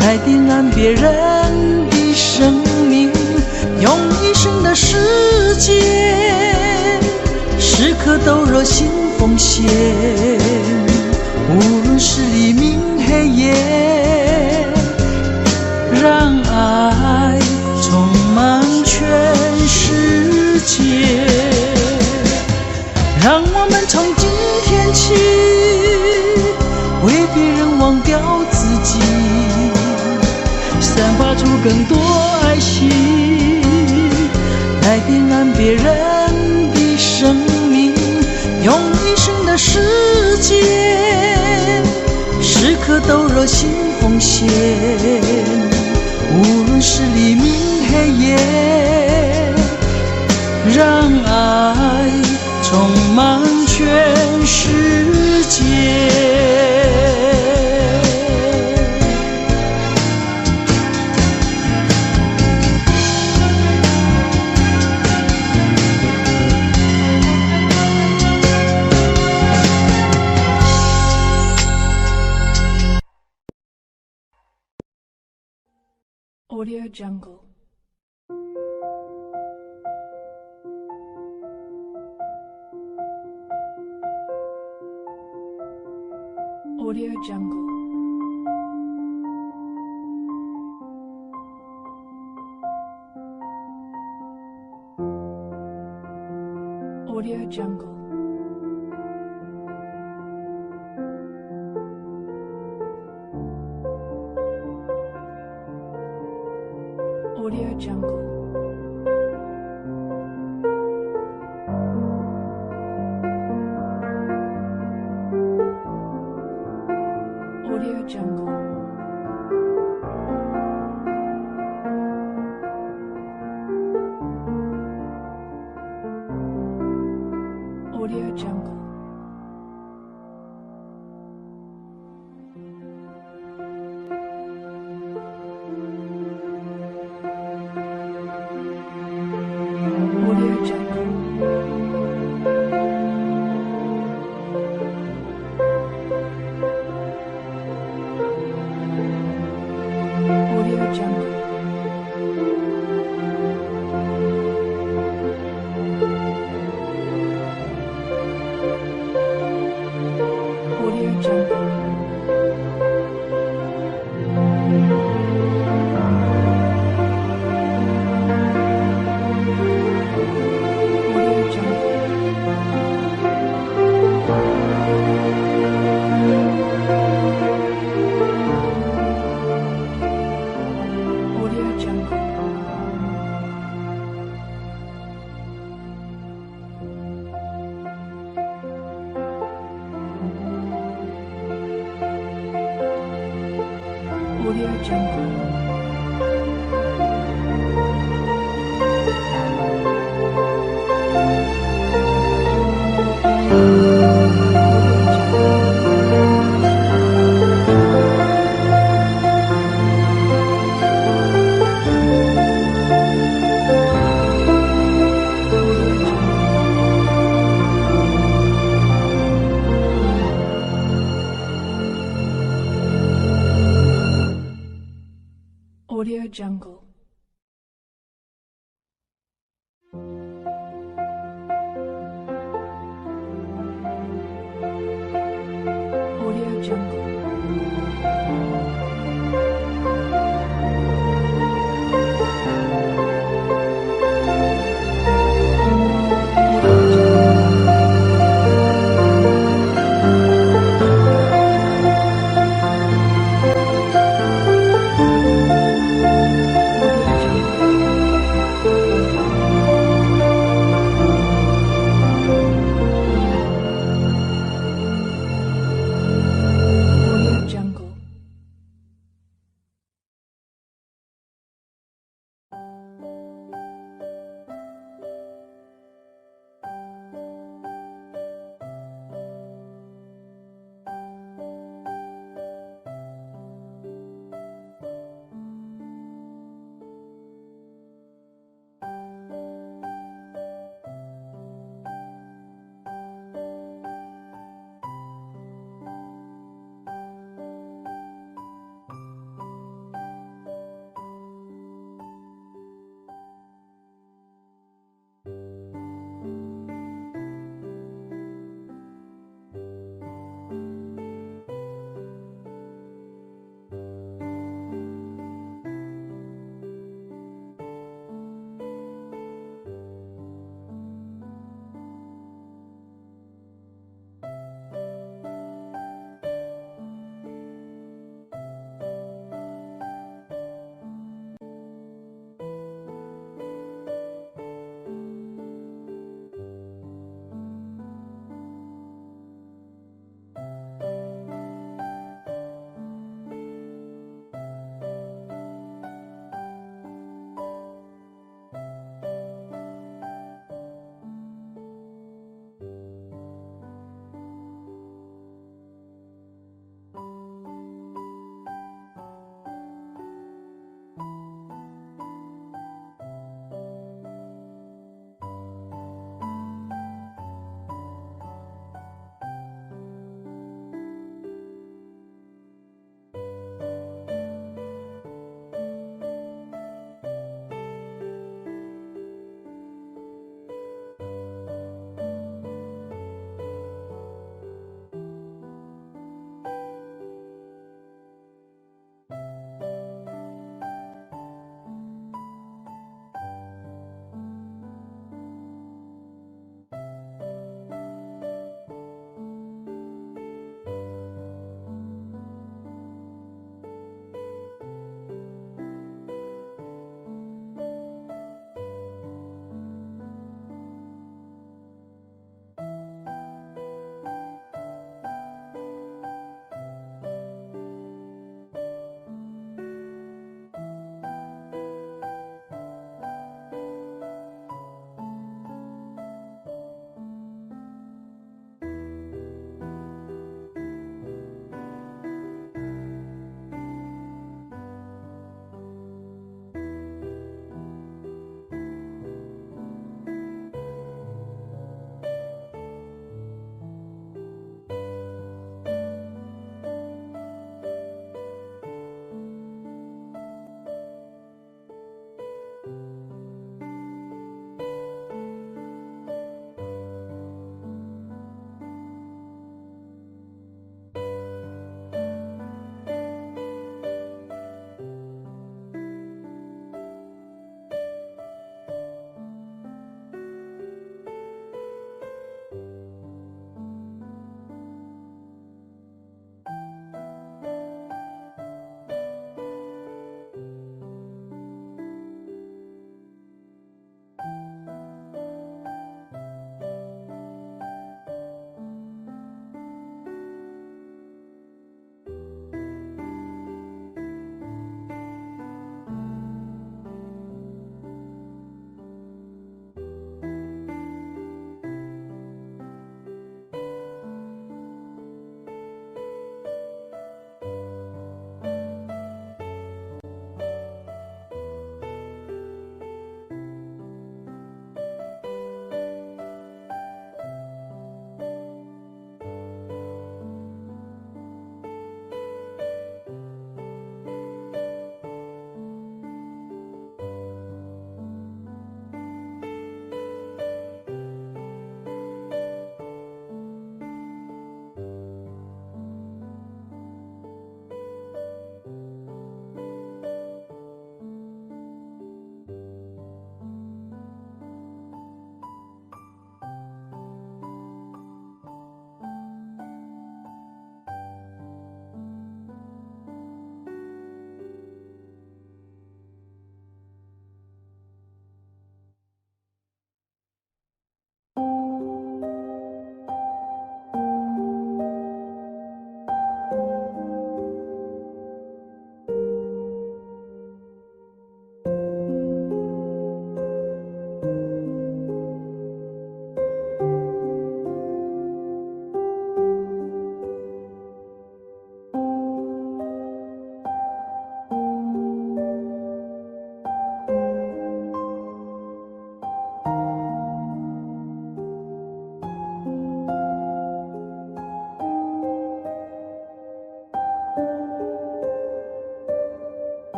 来点燃别人的生命，用一生的时间时刻都热心奉献，无论是黎明黑夜，让爱充满全世界。让我们从今天起为别人忘掉自己，散发出更多爱心，来点燃别人的生命，用一生的时间时刻都热心奉献，无论是黎明黑夜，让爱充满全世界。Audio Jungle. Audio Jungle. Audio Jungle. Audio Jungle. Audio Jungle. Audio Jungle. Audio Jungle. Audio Jungle. Audio Jungle. Audio Jungle. Audio Jungle. Audio Jungle. Audio Jungle. Audio Jungle. Audio